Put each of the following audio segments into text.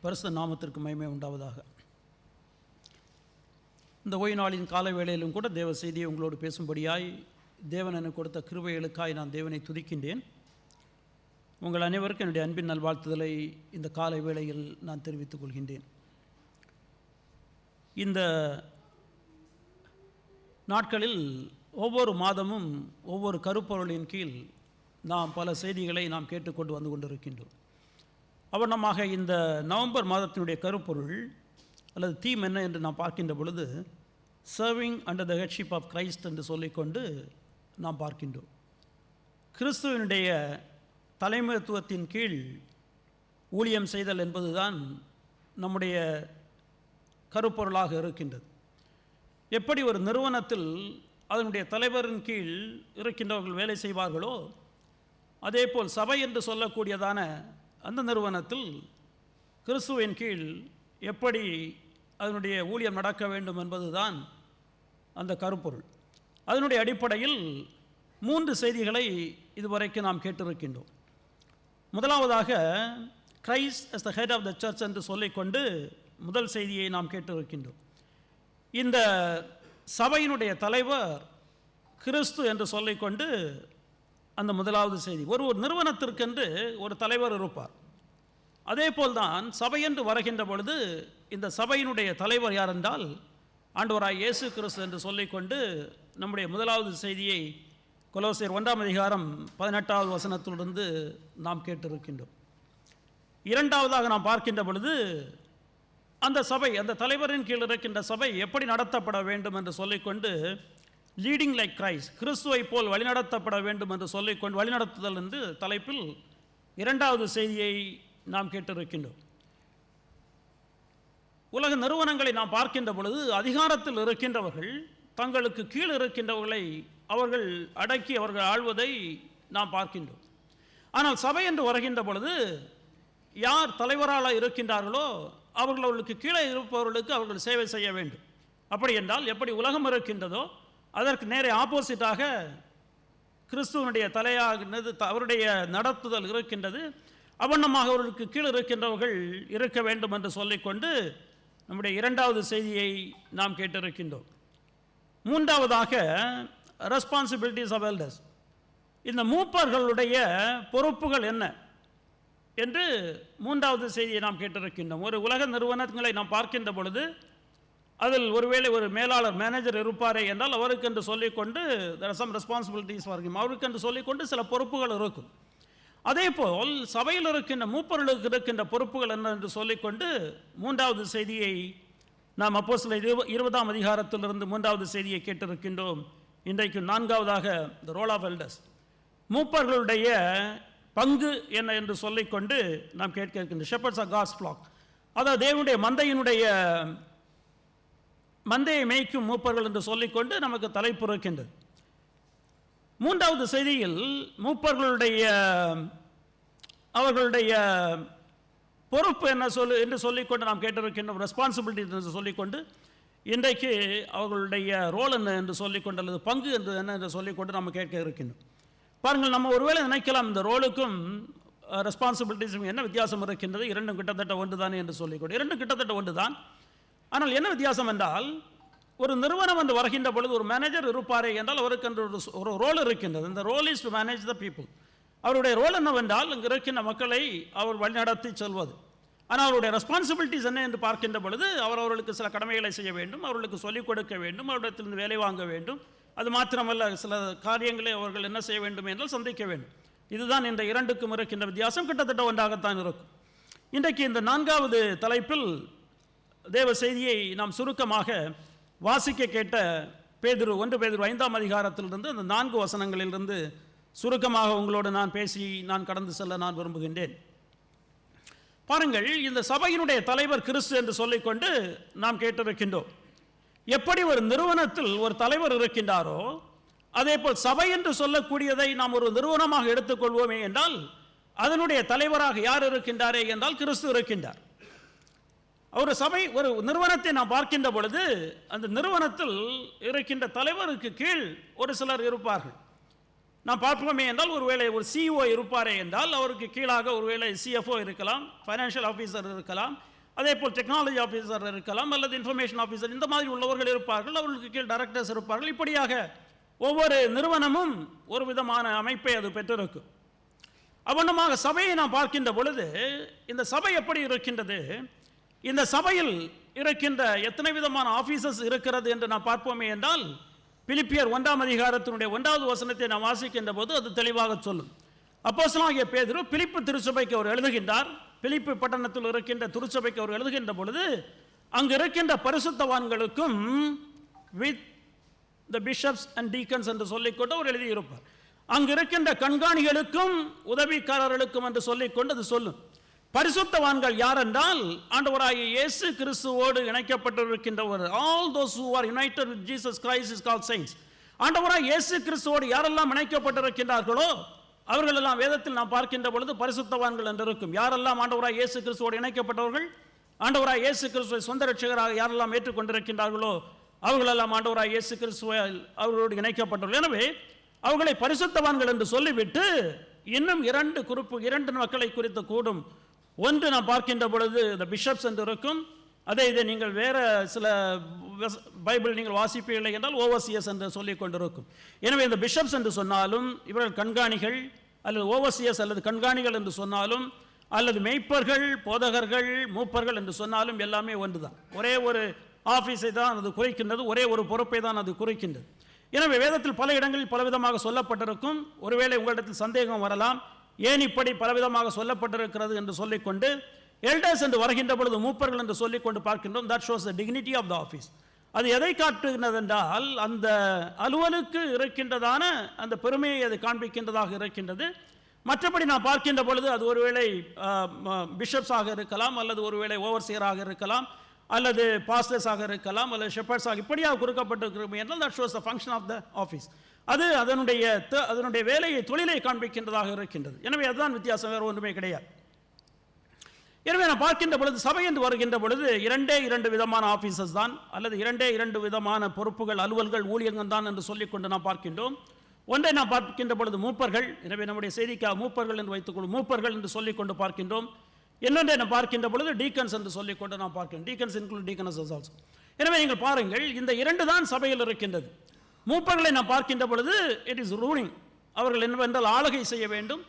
பரிசுத்த நாமத்திற்கு மகிமை உண்டாவதாக. இந்த ஓய்வு நாளின் கால வேளையிலும் கூட தேவ செய்தியை உங்களோடு பேசும்படியாய் தேவன் எனக்கு கொடுத்த கிருபைகளுக்காய் நான் தேவனை துதிக்கின்றேன். உங்கள் அனைவருக்கும் என்னுடைய அன்பின் நல்வாழ்த்துதலை இந்த காலை வேளையில் நான் தெரிவித்துக் கொள்கின்றேன். இந்த நாட்களில் ஒவ்வொரு மாதமும் ஒவ்வொரு கருப்பொருளின் கீழ் நாம் பல செய்திகளை நாம் கேட்டுக்கொண்டு வந்து கொண்டிருக்கின்றோம். அவனமாக இந்த நவம்பர் மாதத்தினுடைய கருப்பொருள் அல்லது தீம் என்ன என்று நாம் பார்க்கின்ற பொழுது, serving under the headship of Christ என்று சொல்லிக்கொண்டு நாம் பார்க்கின்றோம். கிறிஸ்துவனுடைய தலைமைத்துவத்தின் கீழ் ஊழியம் செய்தல் என்பதுதான் நம்முடைய கருப்பொருளாக இருக்கின்றது. எப்படி ஒரு நிறுவனத்தில் அதனுடைய தலைவரின் கீழ் இருக்கின்றவர்கள் வேலை செய்வார்களோ, அதேபோல் சபை என்று சொல்லக்கூடியதான அந்த நிறுவனத்தில் கிறிஸ்துவின் கீழ் எப்படி அதனுடைய ஊழியம் நடக்க வேண்டும் என்பதுதான் அந்த கருப்பொருள். அதனுடைய அடிப்படையில் 3 செய்திகளை இதுவரைக்கும் நாம் கேட்டிருக்கின்றோம். முதலாவதாக Christ as the head of the church என்று சொல்லிக்கொண்டு முதல் செய்தியை நாம் கேட்டிருக்கின்றோம். இந்த சபையினுடைய தலைவர் கிறிஸ்து என்று சொல்லிக்கொண்டு அந்த முதலாவது செய்தி. ஒரு நிறுவனத்திற்கென்று ஒரு தலைவர் இருப்பார். அதே போல்தான் சபை என்று வருகின்ற பொழுது இந்த சபையினுடைய தலைவர் யார் என்றால் ஆண்டவராய் இயேசு கிறிஸ்து என்று சொல்லிக்கொண்டு நம்முடைய முதலாவது செய்தியை கொலோசியர் 1ஆம் அதிகாரம் 18வது வசனத்திலிருந்து நாம் கேட்டிருக்கின்றோம். இரண்டாவதாக நாம் பார்க்கின்ற பொழுது அந்த சபை, அந்த தலைவரின் கீழ் இருக்கின்ற சபை எப்படி நடத்தப்பட வேண்டும் என்று சொல்லிக்கொண்டு லீடிங் லைக் கிரைஸ்ட், கிறிஸ்துவை போல் வழிநடத்தப்பட வேண்டும் என்று சொல்லிக்கொண்டு வழிநடத்துதல் என்று தலைப்பில் இரண்டாவது செய்தியை நாம் கேட்டிருக்கின்றோம். உலக நிறுவனங்களை நாம் பார்க்கின்ற பொழுது அதிகாரத்தில் இருக்கின்றவர்கள் தங்களுக்கு கீழ் இருக்கின்றவர்களை அவர்கள் அடக்கி அவர்கள் ஆள்வதை நாம் பார்க்கின்றோம். ஆனால் சபை என்று வருகின்ற பொழுது யார் தலைவராக இருக்கின்றார்களோ அவர்களுக்கு கீழே இருப்பவர்களுக்கு அவர்கள் சேவை செய்ய வேண்டும். அப்படி என்றால் எப்படி உலகம் இருக்கின்றதோ அதற்கு நேரே ஆப்போசிட்டாக கிறிஸ்துவனுடைய தலையாகினது அவருடைய நடத்துதல் இருக்கின்றது. அவனமாக அவர்களுக்கு கீழே இருக்கின்றவர்கள் இருக்க வேண்டும் என்று சொல்லிக்கொண்டு நம்முடைய இரண்டாவது செய்தியை நாம் கேட்டிருக்கின்றோம். மூன்றாவதாக ரெஸ்பான்சிபிலிட்டிஸ் ஆஃப் எல்டர்ஸ், இந்த மூப்பர்களுடைய பொறுப்புகள் என்ன என்று மூன்றாவது செய்தியை நாம் கேட்டிருக்கின்றோம். ஒரு உலக நிறுவனங்களை நாம் பார்க்கின்ற பொழுது அதில் ஒருவேளை ஒரு மேலாளர் மேனேஜர் இருப்பாரே என்றால் அவருக்கு என்று சொல்லிக்கொண்டு சம் ரெஸ்பான்சிபிலிட்டிஸ் வரைக்கும் அவருக்கு என்று சொல்லிக்கொண்டு சில பொறுப்புகள் இருக்கும். அதே போல் சபையில் இருக்கின்ற மூப்பர்களுக்கு இருக்கின்ற பொறுப்புகள் என்ன என்று சொல்லிக்கொண்டு மூன்றாவது செய்தியை நாம் அப்போஸ்தலர் 20ஆம் அதிகாரத்திலிருந்து மூன்றாவது செய்தியை கேட்டிருக்கின்றோம். இன்றைக்கு நான்காவதாக த ரோல் ஆஃப் எல்டர்ஸ், மூப்பர்களுடைய பங்கு என்ன என்று சொல்லிக்கொண்டு நாம் கேட்க இருக்கின்ற ஷெப்பர்ட்ஸ் ஆஃப் காட்ஸ் ஃப்ளாக், அதாவது தேவனுடைய மந்தையை மேய்க்கும் மூப்பர்கள் என்று சொல்லிக்கொண்டு நமக்கு தலைப்பு இருக்கின்றது. மூன்றாவது செய்தியில் மூப்பர்களுடைய அவர்களுடைய பொறுப்பு என்ன என்று சொல்லிக்கொண்டு நாம் கேட்டிருக்கின்றோம். ரெஸ்பான்சிபிலிட்டி என்று சொல்லிக்கொண்டு இன்றைக்கு அவர்களுடைய ரோல் என்ன என்று சொல்லிக்கொண்டு அல்லது பங்கு என்ன என்று சொல்லிக்கொண்டு நம்ம கேட்க இருக்கின்றோம். பாருங்கள், நம்ம ஒருவேளை நினைக்கலாம் இந்த ரோலுக்கும் ரெஸ்பான்சிபிலிட்டிஸும் என்ன வித்தியாசம் இருக்கின்றது, இரண்டும் கிட்டத்தட்ட ஒன்று தானே என்று சொல்லிக்கொண்டு. இரண்டும் கிட்டத்தட்ட ஒன்று தான். ஆனால் என்ன வித்தியாசம் என்றால், ஒரு நிறுவனம் வந்து வருகின்ற பொழுது ஒரு மேனேஜர் இருப்பாரே என்றால் அவருக்கு என்று ஒரு ரோல் இருக்கின்றது. இந்த role is to manage the people. அவருடைய ரோல் என்னவென்றால் இங்கு இருக்கின்ற மக்களை அவர் வழிநடத்தி செல்வது. ஆனால் அவருடைய ரெஸ்பான்சிபிலிட்டிஸ் என்ன என்று பார்க்கின்ற பொழுது அவர்களுக்கு சில கடமைகளை செய்ய வேண்டும், அவர்களுக்கு சொல்லிக் கொடுக்க வேண்டும், அவரிடத்திலிருந்து வேலை வாங்க வேண்டும். அது மாத்திரமல்ல, சில காரியங்களை அவர்கள் என்ன செய்ய வேண்டும் என்றால் சந்திக்க வேண்டும். இதுதான் இந்த இரண்டுக்கும் இருக்கின்ற வித்தியாசம். கிட்டத்தட்ட ஒன்றாகத்தான் இருக்கும். இன்றைக்கு இந்த நான்காவது தலைப்பில் தேவ செய்தியை நாம் சுருக்கமாக வாசிக்க கேட்ட பேதுரு 1 பேதுரு 5ஆம் அதிகாரத்திலிருந்து அந்த 4 வசனங்களிலிருந்து சுருக்கமாக உங்களோடு நான் பேசி நான் கடந்து செல்ல நான் விரும்புகின்றேன். பாருங்கள், இந்த சபையினுடைய தலைவர் கிறிஸ்து என்று சொல்லிக்கொண்டு நாம் கேட்டிருக்கின்றோம். எப்படி ஒரு நிறுவனத்தில் ஒரு தலைவர் இருக்கின்றாரோ அதே போல் சபை என்று சொல்லக்கூடியதை நாம் ஒரு நிறுவனமாக எடுத்துக்கொள்வோமே என்றால் அதனுடைய தலைவராக யார் இருக்கின்றாரே என்றால் கிறிஸ்து இருக்கின்றார். ஒரு சபை, ஒரு நிறுவனத்தை நாம் பார்க்கின்ற பொழுது அந்த நிறுவனத்தில் இருக்கின்ற தலைவருக்கு கீழ் ஒரு சிலர் இருப்பார்கள். நாம் பார்ப்போமே என்றால் ஒருவேளை ஒரு சிஇஓ இருப்பாரே என்றால் அவருக்கு கீழாக ஒருவேளை சிஎஃப்ஓ இருக்கலாம், ஃபைனான்ஷியல் ஆஃபீஸர் இருக்கலாம், அதே போல் டெக்னாலஜி ஆஃபீஸர் இருக்கலாம், அல்லது இன்ஃபர்மேஷன் ஆஃபீஸர், இந்த மாதிரி உள்ளவர்கள் இருப்பார்கள். அவர்களுக்கு கீழ் டைரக்டர்ஸ் இருப்பார்கள். இப்படியாக ஒவ்வொரு நிறுவனமும் ஒரு விதமான அமைப்பை அது பெற்றிருக்கும். அவ்வண்ணமாக சபையை நாம் பார்க்கின்ற பொழுது இந்த சபை எப்படி இருக்கின்றது, இந்த சபையில் இருக்கின்ற எத்தனை விதமான ஆஃபீஸர்ஸ் இருக்கிறது என்று நாம் பார்ப்போமே என்றால், பிலிப்பியர் 1ஆம் அதிகாரத்தினுடைய 1வது வசனத்தை நாம் வாசிக்கின்ற போது அது தெளிவாக சொல்லும். அப்போஸ்தலனாகிய பேதுரு பிலிப்பு திருச்சபைக்கு அவர் எழுதுகின்றார். பிலிப்பு பட்டணத்தில் இருக்கின்ற திருச்சபைக்கு அவர் எழுதுகின்ற பொழுது அங்கு இருக்கின்ற பரிசுத்தவான்களுக்கும் with the bishops and deacons என்று சொல்லிக்கொண்டு அவர் எழுதியிருப்பார். அங்கு இருக்கின்ற கண்காணிகளுக்கும் உதவிக்காரர்களுக்கும் என்று சொல்லிக்கொண்டு அது சொல்லும். பரிசுத்தவான்கள் யார் என்றால், ஆண்டவராகிய இயேசு கிறிஸ்துவோடு இணைக்கப்பட்டிருக்கின்றவர். All those who are united with Jesus Christ is called saints. ஆண்டவராகிய இயேசு கிறிஸ்துவோடு யாரெல்லாம் இணைக்கப்பட்டிருக்கின்றார்களோ அவர்கள் எல்லாம் வேதத்தில் நாம் பார்க்கின்ற பொழுது பரிசுத்தவான்கள் என்று இருக்கும். யாரெல்லாம் ஆண்டவராகிய இயேசு கிறிஸ்துவோடு இணைக்கப்பட்டவர்கள், ஆண்டவராகிய இயேசு கிறிஸ்துவை சொந்த ரட்சகராக யாரெல்லாம் ஏற்றுக்கொண்டிருக்கின்றார்களோ அவர்களெல்லாம் ஆண்டவராகிய இயேசு கிறிஸ்துவை அவர்களோடு இணைக்கப்பட்டவர்கள். எனவே அவர்களை பரிசுத்தவான்கள் என்று சொல்லிவிட்டு இன்னும் இரண்டு மக்களை குறித்து கூடும். ஒன்று நாம் பார்க்கின்ற பொழுது இந்த பிஷப்ஸ் என்று இருக்கும். இதை நீங்கள் வேற சில பைபிள் நீங்கள் வாசிப்பீர்கள் என்றால் ஓவர்சியர்ஸ் என்று சொல்லிக் கொண்டிருக்கும். எனவே இந்த பிஷப்ஸ் என்று சொன்னாலும் இவர்கள் கண்காணிகள், அல்லது ஓவர்சியர்ஸ் அல்லது கண்காணிகள் என்று சொன்னாலும், அல்லது மெய்ப்பர்கள், போதகர்கள், மூப்பர்கள் என்று சொன்னாலும் எல்லாமே ஒன்றுதான். ஒரே ஒரு ஆஃபீஸை தான் அது குறிக்கின்றது, ஒரே ஒரு பொறுப்பை தான் அது குறிக்கின்றது. எனவே வேதத்தில் பல இடங்களில் பலவிதமாக சொல்லப்பட்டிருக்கும். ஒருவேளை உங்களிடத்தில் சந்தேகம் வரலாம், ஏன் இப்படி பலவிதமாக சொல்லப்பட்டிருக்கிறது என்று சொல்லிக்கொண்டு எல்டர்ஸ் என்று வருகின்ற பொழுது மூப்பர்கள் என்று சொல்லிக்கொண்டு பார்க்கின்றோம். That shows the dignity of the office. அது எதை காட்டுகிறது என்றால், அந்த அலுவலுக்கு இருக்கின்றதான அந்த பெருமையை அது காண்பிக்கின்றதாக இருக்கின்றது. மற்றபடி நான் பார்க்கின்ற பொழுது அது ஒருவேளை பிஷப்ஸாக இருக்கலாம், அல்லது ஒருவேளை ஓவர்சியராக இருக்கலாம், அல்லது பாஸ்டர்ஸாக இருக்கலாம், அல்லது ஷெப்பர்ட்ஸாக இப்படியாக கொடுக்கப்பட்டிருக்கிறது என்றால் that shows the function of the office. அது அதனுடைய வேலையை, தொழிலை காண்பிக்கின்றதாக இருக்கின்றது. எனவே அதுதான் வித்தியாசம், வேறு ஒன்றுமே கிடையாது. எனவே நான் பார்க்கின்ற பொழுது சபை என்று வருகின்ற பொழுது இரண்டு விதமான ஆஃபீஸர்ஸ் தான், அல்லது இரண்டு விதமான பொறுப்புகள், அலுவல்கள், ஊழியங்கள் தான் என்று சொல்லிக்கொண்டு நாம் பார்க்கின்றோம். ஒன்றை நாம் பார்க்கின்ற பொழுது மூப்பர்கள். எனவே நம்முடைய செய்திக்காக மூப்பர்கள் என்று வைத்துக்கொள்ளும், மூப்பர்கள் என்று சொல்லிக்கொண்டு பார்க்கின்றோம். இன்னொன்றை நாம் பார்க்கின்ற பொழுது டீக்கன்ஸ் என்று சொல்லிக்கொண்டு நாம் பார்க்கின்றோம். Deacons include deaconesses also. எனவே நீங்கள் பாருங்கள், இந்த இரண்டு தான் சபையில் இருக்கின்றது. மூப்பர்களை நாம் பார்க்கின்ற பொழுது இட் இஸ் ரூலிங், அவர்கள் என்னவென்றால் ஆளுகை செய்ய வேண்டும்.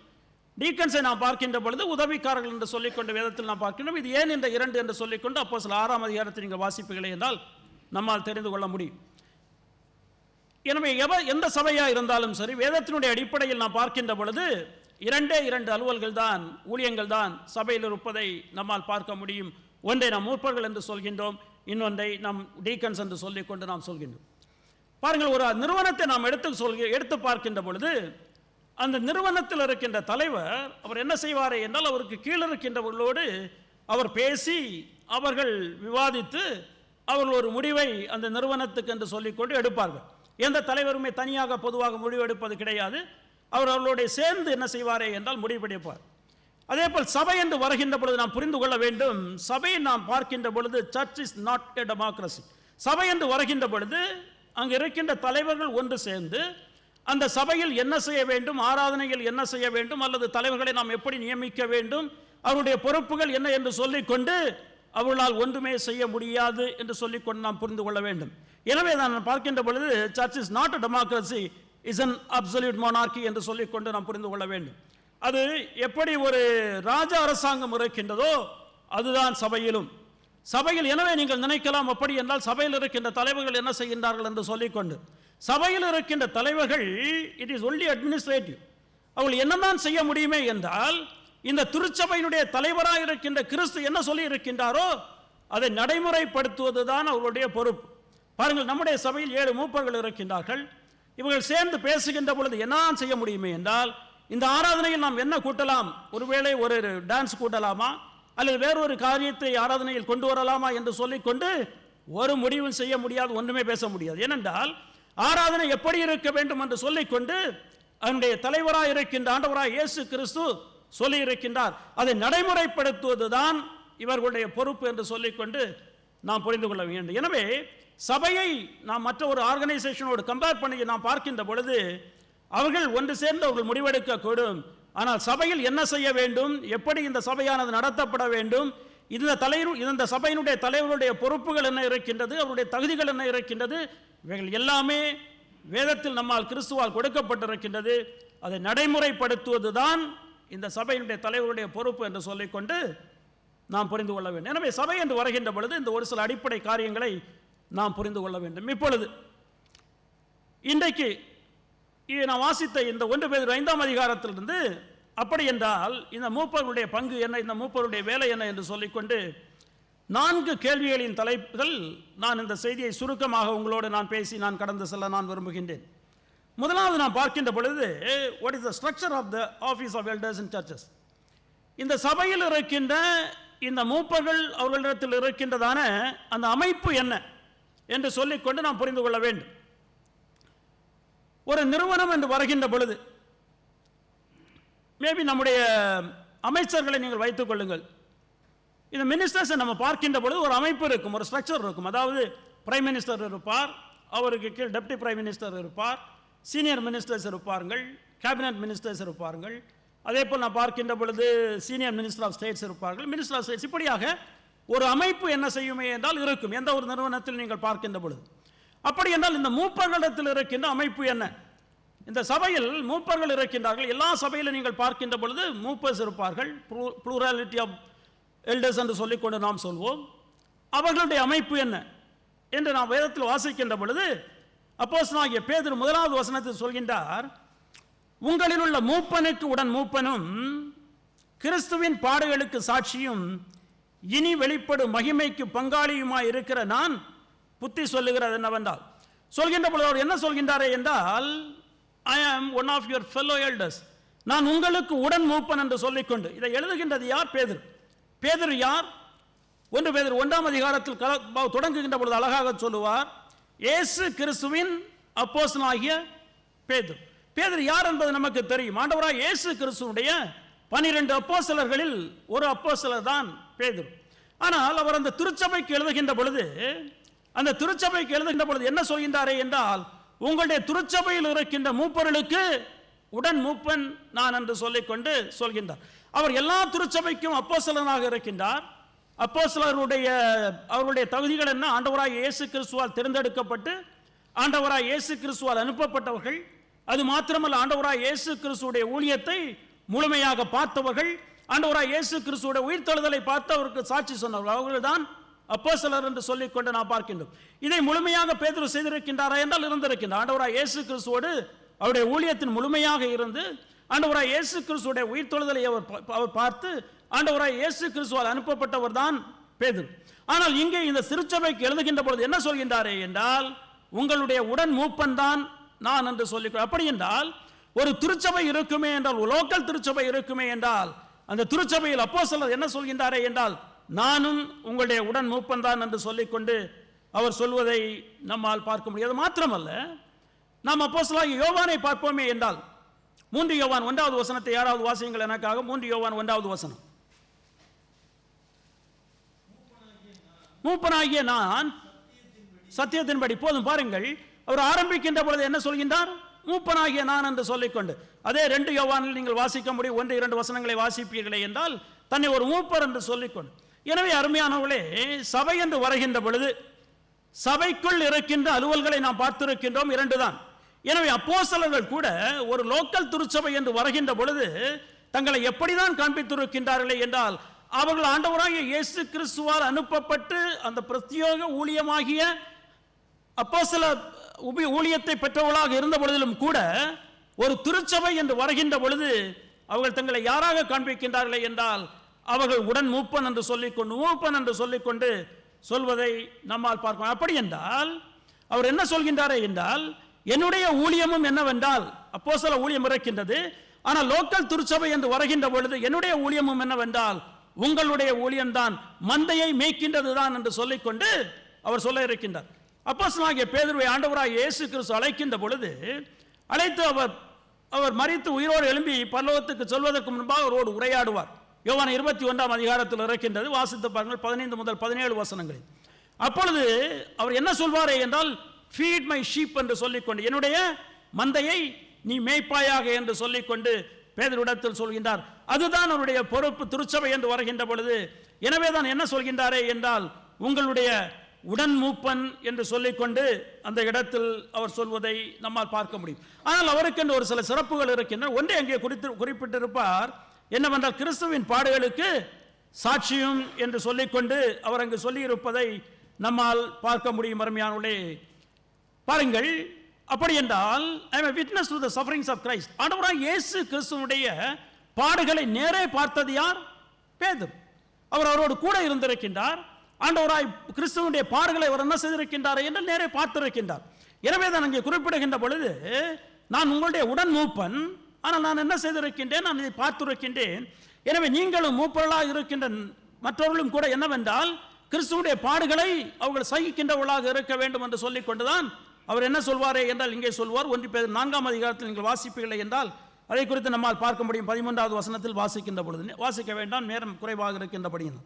டீக்கன்ஸை நாம் பார்க்கின்ற பொழுது உதவிக்காரர்கள் என்று சொல்லிக்கொண்டு வேதத்தில் நாம் பார்க்கின்றோம். இது ஏன் இந்த இரண்டு என்று சொல்லிக்கொண்டு அப்போஸ்தலர் 6ஆம் அதிகாரத்தை நீங்கள் வாசிப்புகளே என்றால் நம்மால் தெரிந்து கொள்ள முடியும். எனவே எந்த சபையாக இருந்தாலும் சரி, வேதத்தினுடைய அடிப்படையில் நாம் பார்க்கின்ற பொழுது இரண்டு அலுவல்கள் தான், ஊழியங்கள் தான் சபையில் இருப்பதை நம்மால் பார்க்க முடியும். ஒன்றை நாம் மூப்பர்கள் என்று சொல்கின்றோம், இன்னொன்றை நாம் டீக்கன்ஸ் என்று சொல்லிக்கொண்டு நாம் சொல்கின்றோம். பாருங்கள், ஒரு நிறுவனத்தை நாம் எடுத்து பார்க்கின்ற பொழுது அந்த நிறுவனத்தில் இருக்கின்ற தலைவர் அவர் என்ன செய்வார் என்றால், அவருக்கு கீழே இருக்கின்றவர்களோடு அவர் பேசி, அவர்கள் விவாதித்து, அவர்கள் ஒரு முடிவை அந்த நிறுவனத்துக்கு என்று சொல்லிக்கொண்டு எடுப்பார்கள். எந்த தலைவருமே தனியாக பொதுவாக முடிவு எடுப்பது கிடையாது. அவர்களோட சேர்ந்து என்ன செய்வாரே என்றால் முடிவெடுப்பார். அதே போல் சபை என்று வருகின்ற பொழுது நாம் புரிந்து கொள்ள வேண்டும், சபையை நாம் பார்க்கின்ற பொழுது search is not a democracy. சபை என்று வருகின்ற பொழுது அங்கு இருக்கின்ற தலைவர்கள் ஒன்று சேர்ந்து அந்த சபையில் என்ன செய்ய வேண்டும், ஆராதனையில் என்ன செய்ய வேண்டும், அல்லது தலைவர்களை நாம் எப்படி நியமிக்க வேண்டும், அவருடைய பொறுப்புகள் என்ன என்று சொல்லிக்கொண்டு அவர்களால் ஒன்றுமே செய்ய முடியாது என்று சொல்லிக்கொண்டு நாம் புரிந்து கொள்ள வேண்டும். எனவே நான் பார்க்கின்ற பொழுது search is not a democracy, is an absolute monarchy என்று சொல்லிக்கொண்டு நாம் புரிந்து கொள்ள வேண்டும். அது எப்படி ஒரு ராஜ அரசாங்கம் இருக்கின்றதோ அதுதான் சபையிலும். சபையில் எனவே நீங்கள் நினைக்கலாம், அப்படி என்றால் சபையில் இருக்கின்ற தலைவர்கள் என்ன செய்கின்றார்கள் என்று சொல்லிக்கொண்டு, சபையில் இருக்கின்ற தலைவர்கள் இட் இஸ் ஒன்லி அட்மினிஸ்ட்ரேட்டிவ். அவர்கள் என்னதான் செய்ய முடியுமே என்றால், இந்த திருச்சபையினுடைய தலைவராக இருக்கின்ற கிறிஸ்து என்ன சொல்லி இருக்கின்றாரோ அதை நடைமுறைப்படுத்துவதுதான் அவர்களுடைய பொறுப்பு. பாருங்கள், நம்முடைய சபையில் 7 மூப்பர்கள் இருக்கின்றார்கள். இவர்கள் சேர்ந்து பேசுகின்ற பொழுது என்ன செய்ய முடியுமே என்றால், இந்த ஆராதனையில் நாம் என்ன கூட்டலாம், ஒருவேளை ஒரு டான்ஸ் கூட்டலாமா, அல்லது வேறொரு காரியத்தை ஆராதனையில் கொண்டு வரலாமா என்று சொல்லிக்கொண்டு ஒரு முடிவும் செய்ய முடியாது, ஒன்றுமே பேச முடியாது. ஏனென்றால் ஆராதனை எப்படி இருக்க வேண்டும் என்று சொல்லிக்கொண்டு அதனுடைய தலைவராக இருக்கின்ற ஆண்டவராக இயேசு கிறிஸ்து சொல்லி இருக்கின்றார். அதை நடைமுறைப்படுத்துவதுதான் இவர்களுடைய பொறுப்பு என்று சொல்லிக்கொண்டு நாம் புரிந்து கொள்ள வேண்டும். எனவே சபையை நாம் மற்ற ஒரு ஆர்கனைசேஷனோடு கம்பேர் பண்ணி நாம் பார்க்கின்ற பொழுது அவர்கள் ஒன்று சேர்ந்து அவர்கள் முடிவெடுக்க கூடும். ஆனால் சபையில் என்ன செய்ய வேண்டும், எப்படி இந்த சபையானது நடத்தப்பட வேண்டும், இந்த சபையினுடைய தலைவருடைய பொறுப்புகள் என்ன இருக்கின்றது, அவருடைய தகுதிகள் என்ன இருக்கின்றது, இவைகள் எல்லாமே வேதத்தில் நம்மால் கிறிஸ்துவால் கொடுக்கப்பட்டிருக்கின்றது. அதை நடைமுறைப்படுத்துவது தான் இந்த சபையினுடைய தலைவருடைய பொறுப்பு என்று சொல்லிக்கொண்டு நாம் புரிந்து கொள்ள வேண்டும். எனவே சபை என்று வருகின்ற பொழுது இந்த ஒரு சில அடிப்படை காரியங்களை நாம் புரிந்து கொள்ள வேண்டும். இப்பொழுது இன்றைக்கு நான் வாசித்த இந்த 1 பேதுரு 5ஆம் அதிகாரத்திலிருந்து அப்படி என்றால் இந்த மூப்பர்களுடைய பங்கு என்ன, இந்த மூப்பருடைய வேலை என்ன என்று சொல்லிக்கொண்டு 4 கேள்விகளின் தலைப்புகள் நான் இந்த செய்தியை சுருக்கமாக உங்களோடு நான் பேசி நான் கடந்து செல்ல நான் விரும்புகின்றேன். முதலாவது நாம் பார்க்கின்ற பொழுது, what is the structure of the office of elders in churches? இந்த சபையில் இருக்கின்ற இந்த மூப்பர்கள் அவர்களிடத்தில் இருக்கின்றதான அந்த அமைப்பு என்ன என்று சொல்லிக்கொண்டு நாம் புரிந்து கொள்ள வேண்டும். ஒரு நிறுவனம் என்று வருகின்ற பொழுது மேபி நம்முடைய அமைச்சர்களை நீங்கள் வைத்துக் கொள்ளுங்கள். இந்த மினிஸ்டர்ஸை நம்ம பார்க்கின்ற பொழுது ஒரு அமைப்பு இருக்கும், ஒரு ஸ்ட்ரக்சர் இருக்கும். அதாவது பிரைம் மினிஸ்டர் இருப்பார், அவருக்கு கீழ் டெப்டி பிரைம் மினிஸ்டர் இருப்பார், சீனியர் மினிஸ்டர்ஸ் இருப்பார்கள், கேபினட் மினிஸ்டர்ஸ் இருப்பார்கள். அதே போல் நான் பார்க்கின்ற பொழுது சீனியர் மினிஸ்டர் ஆஃப் ஸ்டேட்ஸ் இருப்பார்கள், மினிஸ்டர் ஆஃப் ஸ்டேட்ஸ். இப்படியாக ஒரு அமைப்பு என்ன செய்யுமே என்றால் இருக்கும் எந்த ஒரு நிறுவனத்தில் நீங்கள் பார்க்கின்ற பொழுது. அப்படி என்றால் இந்த மூப்பர்களிடத்தில் இருக்கின்ற அமைப்பு என்ன? இந்த சபையில் மூப்பர்கள் இருக்கின்றார்கள். எல்லா சபையிலும் நீங்கள் பார்க்கின்ற பொழுது மூப்பர்ஸ் இருப்பார்கள், ப்ளூராலிட்டி ஆஃப் எல்டர்ஸ் என்று சொல்லிக்கொண்டு நாம் சொல்வோம். அவர்களுடைய அமைப்பு என்ன என்று நாம் வேதத்தில் வாசிக்கின்ற பொழுது அப்போஸ்தலனாகிய பேதுரு 1வது வசனத்தில் சொல்கின்றார், உங்களில் உள்ள மூப்பனுக்கு உடன் மூப்பனும் கிறிஸ்துவின் பாடுகளுக்கு சாட்சியும் இனி வெளிப்படும் மகிமைக்கு பங்காளியுமாய் இருக்கிற நான் புத்தி சொல்லுகிறது என்னவென்றால், சொல்கின்ற பொழுது அவர் என்ன சொல்கின்றாரே என்றால், I am one of your fellow elders, நான் உங்களுக்கு உடன் மூப்பன் என்று சொல்லிக்கொண்டு இதை எழுதுகின்றது யார்? பேதுரு. பேதுரு யார்? 1 பேதுரு 1ஆம் அதிகாரத்தில் தொடங்குகின்ற பொழுது அழகாக சொல்லுவார், இயேசு கிறிஸ்துவின் அப்போஸ்தலனாகிய பேதுரு. பேதுரு யார் என்பது நமக்கு தெரியும். ஆண்டவராய் இயேசு கிறிஸ்துவுடைய 12 அப்போஸ்தலர்களில் ஒரு அப்போஸ்தலர் தான் பேதுரு. ஆனால் அவர் அந்த திருச்சபைக்கு எழுதுகின்ற பொழுது என்ன சொல்கின்றாரே என்றால், உங்களுடைய திருச்சபையில் இருக்கின்ற மூப்பர்களுக்கு உடன் மூப்பன் நான் என்று சொல்லிக்கொண்டு சொல்கின்றார். அவர் எல்லா திருச்சபைக்கும் அப்போஸ்தலனாக இருக்கின்றார். அவருடைய தகுதிகள் என்ன? ஆண்டவராய் இயேசு கிறிஸ்துவால் தேர்ந்தெடுக்கப்பட்டு ஆண்டவராய் இயேசு கிறிஸ்துவால் அனுப்பப்பட்டவர்கள். அது மாத்திரமல்ல, ஆண்டவராய் இயேசு கிறிஸ்துவுடைய ஊழியத்தை முழுமையாக பார்த்தவர்கள், ஆண்டவராய் இயேசு கிறிஸ்துவுடைய உயிர்த்தெழுதலை பார்த்து அவருக்கு சாட்சி சொன்னவர்கள், அவர்கள் தான் அப்போஸ்தலர் என்று சொல்லிக்கொண்டு நாம் பார்க்கின்றோம். இதை முழுமையாக பேதுரு செய்திருக்கின்றாரா என்றால் இருந்திருக்கின்றார். ஆண்டவராய் இயேசு கிறிஸ்துவோடு அவருடைய ஊழியத்தின் முழுமையாக இருந்து ஆண்டவராய் இயேசு கிறிஸ்துவுடைய உயிர்த்தெழுதலை அவர் பார்த்து ஆண்டவராய் இயேசு கிறிஸ்துவால் அனுப்பப்பட்டவர் தான் பேதுரு. ஆனால் இங்கே இந்த திருச்சபைக்கு எழுதுகின்ற பொழுது என்ன சொல்கின்றாரே என்றால், உங்களுடைய உடன் மூப்பன் தான் நான் என்று சொல்லிக்கொள்ள. அப்படி என்றால் ஒரு திருச்சபை இருக்குமே என்றால், ஒரு லோக்கல் திருச்சபை இருக்குமே என்றால், அந்த திருச்சபையில் அப்போஸ்தலர் என்ன சொல்கின்றாரே என்றால், நானும் உங்களுடைய உடன் மூப்பன் தான் என்று சொல்லிக்கொண்டு அவர் சொல்வதை நம்மால் பார்க்க முடியாது. மாத்திரமல்ல, நாம் அப்போஸ்தலனாகிய யோவானை பார்ப்போமே என்றால் 3 யோவான் 1வது வசனத்தை யாராவது வாசியுங்கள் எனக்காக. 3 யோவான் 1வது வசனம். மூப்பனாகிய நான் சத்தியத்தின்படி. போதும் பாருங்கள், அவர் ஆரம்பிக்கின்ற பொழுது என்ன சொல்கின்றார்? மூப்பனாகிய நான் என்று சொல்லிக்கொண்டு. அதே 2 யோவானில் நீங்கள் வாசிக்க முடியும். 1-2 வசனங்களை வாசிப்பீர்களே என்றால் தன்னை ஒரு மூப்பர் என்று சொல்லிக்கொண்டு. எனவே அருமையானவர்களே, சபை என்று வருகின்ற பொழுது சபைக்குள் இருக்கின்ற அலுவல்களை நாம் பார்த்திருக்கின்றோம், 2 தான். எனவே அப்போஸ்தலர்கள் கூட ஒரு லோக்கல் திருச்சபை என்று வருகின்ற பொழுது தங்களை எப்படிதான் காண்பித்திருக்கின்றார்களே என்றால், அவர்கள் ஆண்டவராகிய இயேசு கிறிஸ்துவால் அனுப்பப்பட்டு அந்த பிரத்யேக ஊழியமாகிய அப்போஸ்தல ஊழியத்தை பெற்றவர்களாக இருந்த பொழுதிலும் கூட ஒரு திருச்சபை என்று வருகின்ற பொழுது அவர்கள் தங்களை யாராக காண்பிக்கின்றார்களே என்றால், அவர்கள் உடன் மூப்பன் என்று சொல்லிக்கொண்டு சொல்வதை நம்மால் பார்க்கலாம். அப்படி என்றால் அவர் என்ன சொல்கின்றாரே என்றால், என்னுடைய ஊழியமும் என்னவென்றால், அப்போஸ்தல ஊழியம் இருக்கின்றது, ஆனால் லோக்கல் திருச்சபை என்று வருகின்ற பொழுது என்னுடைய ஊழியமும் என்னவென்றால், உங்களுடைய ஊழியம்தான் மந்தையை மேய்க்கின்றது தான் என்று சொல்லிக்கொண்டு அவர் சொல்ல இருக்கின்றார். அப்போஸ்தலனாகிய பேதுருவை ஆண்டவராகிய இயேசு கிறிஸ்து அழைக்கின்ற பொழுது அழைத்து அவர் மரித்து உயிரோடு எழும்பி பரலோகத்துக்கு செல்வதற்கு முன்பாக அவரோடு உரையாடுவார். யோவான் 21ஆம் அதிகாரத்தில் இருக்கின்றது, வாசித்து பாருங்கள் 15 முதல் 17 வசனங்களில். அப்பொழுது அவர் என்ன சொல்வாரே என்றால், ஃபீட் மை ஷீப் என்று சொல்லிக்கொண்டு, என்னுடைய மந்தையை நீ மேய்ப்பாயாக என்று சொல்லிக்கொண்டு பேதுருவிடத்தில் சொல்கின்றார். அதுதான் அவருடைய பொறுப்பு. திருச்சபை என்று வருகின்ற பொழுது எனவே தான் என்ன சொல்கின்றாரே என்றால், உங்களுடைய உடன் மூப்பன் என்று சொல்லிக்கொண்டு அந்த இடத்தில் அவர் சொல்வதை நம்மால் பார்க்க முடியும். ஆனால் அவருக்கு ஒரு சில சிறப்புகள் இருக்கின்றன. ஒன்றை அங்கே குறிப்பிட்டிருப்பார், என்னவென்றால் கிறிஸ்துவின் பாடுகளுக்கு சாட்சியும் என்று சொல்லிக்கொண்டு அவர் அங்கு சொல்லியிருப்பதை நம்மால் பார்க்க முடியும். அருமையானவர்களே, பாருங்கள், அப்படி என்றால் I am a witness to the sufferings of Christ. ஆண்டவராகிய இயேசு கிறிஸ்துவுடைய பாடுகளை நேரே பார்த்தது யார்? பேதுரு. அவர் அவரோடு கூட இருந்திருக்கின்றார். ஆண்டவராய் கிறிஸ்துவுடைய பாடுகளை அவர் என்ன செய்திருக்கின்றார் என்று நேரே பார்த்திருக்கின்றார். எனவே தான் அங்கே குறிப்பிடுகின்ற பொழுது, நான் உங்களுடைய உடன் மூப்பன், ஆனால் நான் என்ன செய்திருக்கின்றேன், நான் இதை பார்த்திருக்கின்றேன். எனவே நீங்களும் மூப்பர்களாக இருக்கின்ற மற்றவர்களும் கூட என்னவென்றால் கிறிஸ்துவுடைய பாடுகளை அவர்கள் சகிக்கின்றவர்களாக இருக்க வேண்டும் என்று சொல்லிக் கொண்டுதான் அவர் என்ன சொல்வாரே என்றால், இங்கே சொல்வார், 1 பேதுரு 4ஆம் அதிகாரத்தில் நீங்கள் வாசிப்பீர்கள் என்றால் அதை குறித்து நம்மால் பார்க்க முடியும். 13வது வசனத்தில் வாசிக்கின்ற பொழுது, வாசிக்க வேண்டாம், நேரம் குறைவாக இருக்கின்றபடியும்.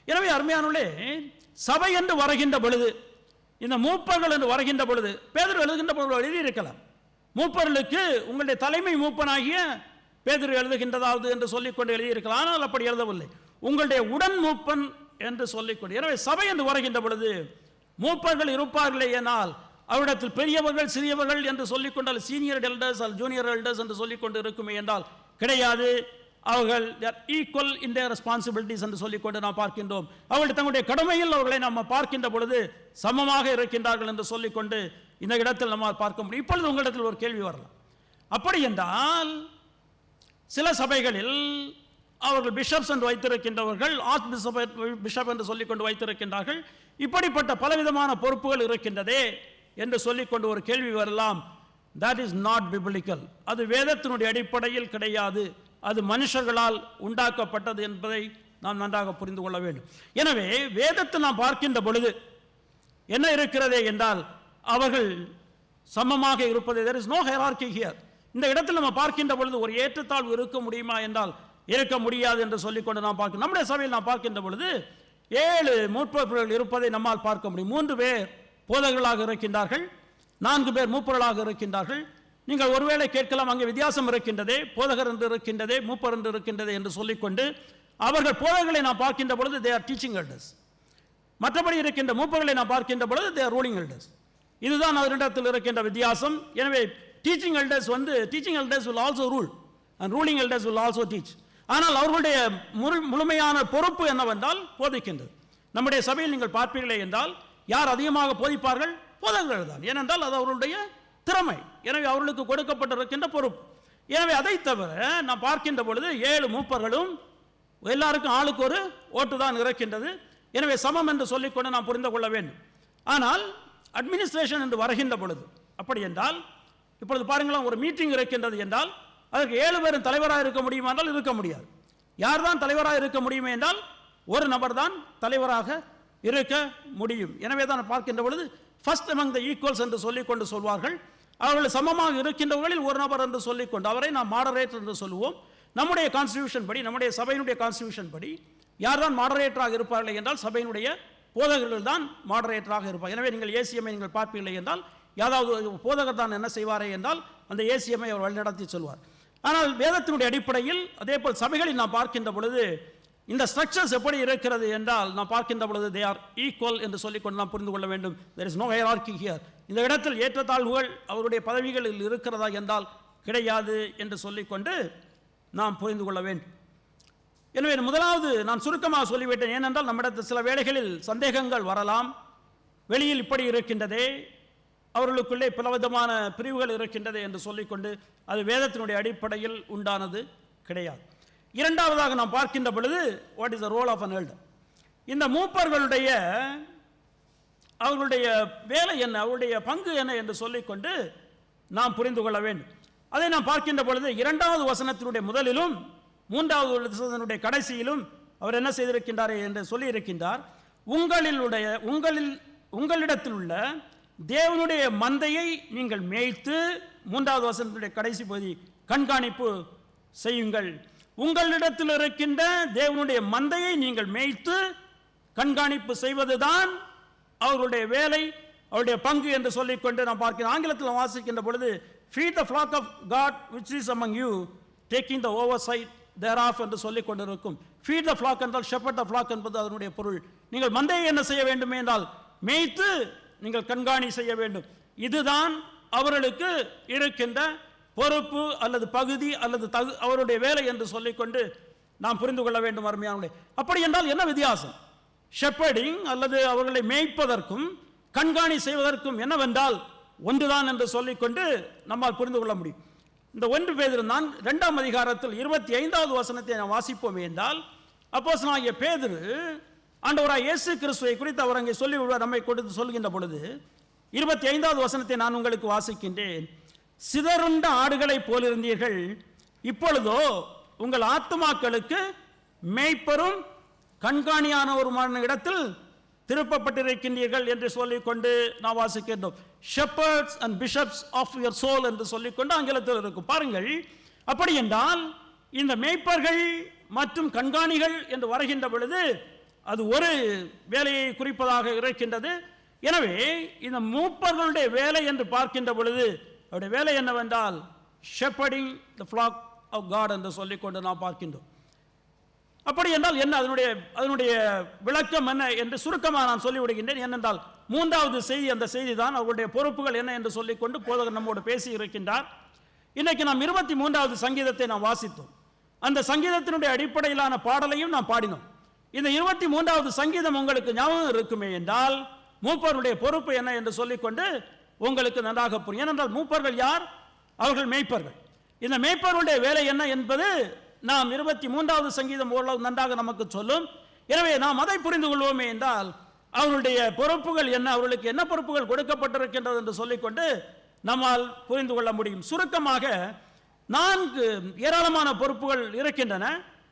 எனவே அருமையானவர்களே, சபை என்று வருகின்ற பொழுது, இந்த மூப்பர்கள் என்று வருகின்ற பொழுது, பேதுரு எழுதுகின்ற பொழுது எழுதியிருக்கலாம், மூப்பர்களுக்கு உங்களுடைய தலைமை மூப்பனாகிய பேதுரு எழுதுகின்றதாவது என்று சொல்லிக்கொண்டு எழுதியிருக்கலாம். ஆனால் அப்படி எழுதவில்லை, உங்களுடைய உடன் மூப்பன் என்று சொல்லிக்கொண்டு. எனவே சபை என்று வருகின்ற பொழுது மூப்பர்கள் இருப்பார்களே, ஏனால் அவரிடத்தில் பெரியவர்கள் சிறியவர்கள் என்று சொல்லிக்கொண்டால் சீனியர் எல்டர்ஸ் அல்ல ஜூனியர் எல்டர்ஸ் என்று சொல்லிக்கொண்டு இருக்குமே என்றால் கிடையாது. அவர்கள் ஈக்குவல் இன் தேர் ரெஸ்பான்சிபிலிட்டிஸ் என்று சொல்லிக்கொண்டு நாம் பார்க்கின்றோம். அவர்கள் தங்களுடைய கடமையில் அவர்களை நாம் பார்க்கின்ற பொழுது சமமாக இருக்கின்றார்கள் என்று சொல்லிக்கொண்டு இந்த இடத்தில் நம்ம பார்க்க முடியும். இப்பொழுது உங்களிடத்தில் ஒரு கேள்வி வரலாம், அப்படி என்றால் சில சபைகளில் அவர்கள் பிஷப்ஸ் என்று வைத்திருக்கின்றவர்கள், ஆர்ச் பிஷப் என்று சொல்லிக்கொண்டு வைத்திருக்கின்றார்கள், இப்படிப்பட்ட பலவிதமான பொறுப்புகள் இருக்கின்றதே என்று சொல்லிக்கொண்டு ஒரு கேள்வி வரலாம். that is not biblical. அது வேதத்தினுடைய அடிப்படையில் கிடையாது, அது மனுஷர்களால் உண்டாக்கப்பட்டது என்பதை நாம் நன்றாக புரிந்து கொள்ள வேண்டும். எனவே வேதத்தை நாம் பார்க்கின்ற பொழுது என்ன இருக்கிறதே என்றால் அவர்கள் சமமாக இருப்பது, there is no hierarchy here. இந்த இடத்தில் நம்ம பார்க்கின்ற பொழுது ஒரு ஏற்றத்தாழ்வு இருக்க முடியுமா என்றால் இருக்க முடியாது என்று சொல்லிக்கொண்டு நாம் பார்க்கிறோம். நம்முடைய சபையில் நாம் பார்க்கின்ற பொழுது 7 மூப்பர்கள் இருப்பதை நம்மால் பார்க்க முடியும். 3 பேர் போதகர்களாக இருக்கின்றார்கள், 4 பேர் மூப்பர்களாக இருக்கின்றார்கள். நீங்கள் ஒருவேளை கேட்கலாம், அங்கே வித்தியாசம் இருக்கின்றதே, போதகர் என்று இருக்கின்றதே, மூப்பர் என்று இருக்கின்றதே என்று சொல்லிக்கொண்டு அவர்கள் போதகர்களை நாம் பார்க்கின்ற பொழுது they are teaching elders, மற்றபடி இருக்கின்ற மூப்பர்களை நாம் பார்க்கின்ற பொழுது they are ruling elders. இதுதான் அவரிடத்தில் இருக்கின்ற வித்தியாசம். எனவே teaching elders will also rule and ruling elders will also teach. ஆனால் அவர்களுடைய முழுமையான பொறுப்பு என்னவென்றால் போதிக்கின்றது. நம்முடைய சபையில் நீங்கள் பார்ப்பீர்களே என்றால் யார் அதிகமாக போதிப்பார்கள்? போதகர்கள் தான். ஏனென்றால் அது அவர்களுடைய திறமை. எனவே அவர்களுக்கு கொடுக்கப்பட்டிருக்கின்ற பொறுப்பு. எனவே அதை தவிர நாம் பார்க்கின்ற பொழுது 7 மூப்பர்களும் எல்லாருக்கும் ஆளுக்கு ஒரு ஓட்டு தான் இருக்கின்றது. எனவே சமம் என்று சொல்லிக்கொண்டு நாம் புரிந்து கொள்ள வேண்டும். ஆனால் அட்மினிஸ்ட்ரேஷன் என்று வருகின்ற பொழுது அப்படி என்றால், இப்பொழுது பாருங்களேன், ஒரு மீட்டிங் இருக்கின்றது என்றால் அதற்கு 7 பேரும் தலைவராக இருக்க முடியுமா என்றால் இருக்க முடியாது. யார் தான் தலைவராக இருக்க முடியுமே என்றால் ஒரு நபர் தான் தலைவராக இருக்க முடியும். எனவே தான் பார்க்கின்ற பொழுது ஃபர்ஸ்ட் அமங் த ஈக்குவல்ஸ் என்று சொல்லிக்கொண்டு சொல்வார்கள். அவர்கள் சமமாக இருக்கின்றவர்களில் ஒரு நபர் என்று சொல்லிக்கொண்டு அவரை நாம் மாடரேட்டர் என்று சொல்லுவோம். நம்முடைய கான்ஸ்டிடியூஷன் படி, நம்முடைய சபையினுடைய கான்ஸ்டிடியூஷன் படி யார் தான் மாடரேட்டராக இருப்பார்கள் என்றால் சபையினுடைய போதகர்கள் தான் மாடரேட்டராக இருப்பார். எனவே நீங்கள் ஏசிஎம்ஐ நீங்கள் பார்ப்பீர்கள் என்றால் யாராவது போதகர் தான் என்ன செய்வாரே என்றால் அந்த ஏசிஎம்ஐ அவர் வழிநடத்தி சொல்வார். ஆனால் வேதத்தினுடைய அடிப்படையில் அதே போல் சபைகளில் நாம் பார்க்கின்ற பொழுது இந்த ஸ்ட்ரக்சர்ஸ் எப்படி இருக்கிறது என்றால் நாம் பார்க்கின்ற பொழுது they are equal என்று சொல்லிக்கொண்டு நாம் புரிந்து கொள்ள வேண்டும். there is no hierarchy here. இந்த இடத்தில் ஏற்றத்தாழ்வுகள் அவருடைய பதவிகளில் இருக்கிறதா என்றால் கிடையாது என்று சொல்லிக்கொண்டு நாம் புரிந்து கொள்ள வேண்டும். எனவே முதலாவது நான் சுருக்கமாக சொல்லிவிட்டேன். ஏனென்றால் நம்மிடத்தில் சில வேளைகளில் சந்தேகங்கள் வரலாம். வெளியில் இப்படி இருக்கின்றதே, அவர்களுக்குள்ளே பலவிதமான பிரிவுகள் இருக்கின்றது என்று சொல்லிக்கொண்டு அது வேதத்தினுடைய அடிப்படையில் உண்டானது கிடையாது. இரண்டாவதாக நாம் பார்க்கின்ற பொழுது what is the role of an elder. இந்த மூப்பர்களுடைய அவர்களுடைய வேலை என்ன, அவருடைய பங்கு என்ன என்று சொல்லிக்கொண்டு நாம் புரிந்து கொள்ள வேண்டும். அதை நாம் பார்க்கின்ற பொழுது 2வது வசனத்தினுடைய முதலிலும் 3வது வசனத்தினுடைய கடைசியிலும் அவர் என்ன செய்திருக்கின்றார் என்று சொல்லியிருக்கின்றார். உங்களிடத்தில் உள்ள தேவனுடைய மந்தையை நீங்கள் மேய்த்து, 3வது வசனத்தினுடைய கடைசி பகுதி கண்காணிப்பு செய்யுங்கள். உங்களிடத்தில் இருக்கின்ற தேவனுடைய மந்தையை நீங்கள் மேய்த்து கண்காணிப்பு செய்வதுதான் அவர்களுடைய வேலை, அவருடைய பங்கு என்று சொல்லிக்கொண்டு நாம் பார்க்கிறோம். ஆங்கிலத்தில் வாசிக்கின்ற பொழுது feed the flock of God which is among you, taking the oversight thereof என்று சொல்லிக் கொண்டிருக்கும். ஃபீட் த ஃப்ளாக் என்றால் ஷெப்பர்ட் த ஃப்ளாக் என்பது அதனுடைய பொருள். நீங்கள் மந்தையை என்ன செய்ய வேண்டும் என்றால் மேய்த்து நீங்கள் கண்காணி செய்ய வேண்டும். இதுதான் அவர்களுக்கு இருக்கின்ற பொறுப்பு அல்லது பகுதி அல்லது அவருடைய வேலை என்று சொல்லிக்கொண்டு நாம் புரிந்து கொள்ள வேண்டும் அருமையானவர்களே. அப்படி என்றால் என்ன வித்தியாசம்? ஷெப்பர்டிங் அல்லது அவர்களை மேய்ப்பதற்கும் கண்காணி செய்வதற்கும் என்னவென்றால் ஒன்றுதான் என்று சொல்லிக்கொண்டு நம்மால் புரிந்து கொள்ள முடியும். இந்த 1 பேதுரு 2ஆம் அதிகாரத்தில் 25வது வசனத்தை நாம் வாசிப்போம் என்றால், அப்போஸ்தலனாகிய பேதுரு ஆண்டவராகிய இயேசு கிறிஸ்துவை குறித்து அவர் அங்கே சொல்லி நம்மை கொடுத்து சொல்கின்ற பொழுது 25வது வசனத்தை நான் உங்களுக்கு வாசிக்கின்றேன். சிதறுண்ட ஆடுகளைப் போலிருந்தீர்கள், இப்பொழுதோ உங்கள் ஆத்துமாக்களுக்கு மேய்ப்பரும் கண்காணியானவருமான இடத்தில் திருப்பப்பட்டிருக்கின்றீர்கள் என்று சொல்லிக்கொண்டு நாம் வாசிக்கின்றோம். Shepherds and bishops of your soul என்று சொல்லிக்கொண்டு ஆங்கிலத்தில் இருக்கும். பாருங்கள், அப்படி என்றால் இந்த மேய்ப்பர்கள் மற்றும் கண்காணிகள் என்று வருகின்ற பொழுது அது ஒரு வேலையை குறிப்பதாக இருக்கின்றது. எனவே இந்த மூப்பர்களுடைய வேலை என்று பார்க்கின்ற பொழுது அவருடைய வேலை என்னவென்றால் shepherding the flag of God என்று சொல்லிக்கொண்டு நாம் பார்க்கின்றோம். அப்படி என்றால் என்ன அதனுடைய விளக்கம் என்ன என்று சுருக்கமாக நான் சொல்லிவிடுகின்றேன். ஏனென்றால் 3வது செய்தி அந்த செய்தி தான் அவருடைய பொறுப்புகள் என்ன என்று சொல்லிக்கொண்டு போதகர் நம்மோடு பேசி இருக்கின்றார். இன்றைக்கு நாம் 23வது சங்கீதத்தை நாம் வாசித்தோம். அந்த சங்கீதத்தினுடைய அடிப்படையிலான பாடலையும் நாம் பாடினோம். இந்த 23வது சங்கீதம் உங்களுக்கு ஞாபகம் இருக்குமே என்றால் மூப்பருடைய பொறுப்பு என்ன என்று சொல்லிக்கொண்டு உங்களுக்கு நன்றாக புரியும். ஏனென்றால் மூப்பர்கள் யார்? அவர்கள் மேய்ப்பர்கள். இந்த மேய்ப்பருடைய வேலை என்ன என்பது நாம் 23வது சங்கீதம் ஓரளவு நன்றாக நமக்கு சொல்லும். எனவே நாம் அதை புரிந்து கொள்வோமே என்றால் அவர்களுடைய பொறுப்புகள் என்ன, அவர்களுக்கு என்ன பொறுப்புகள் கொடுக்கப்பட்டிருக்கின்றது என்று சொல்லிக்கொண்டு நம்மால் புரிந்து கொள்ள முடியும். சுருக்கமாக 4 ஏராளமான பொறுப்புகள் இருக்கின்றன.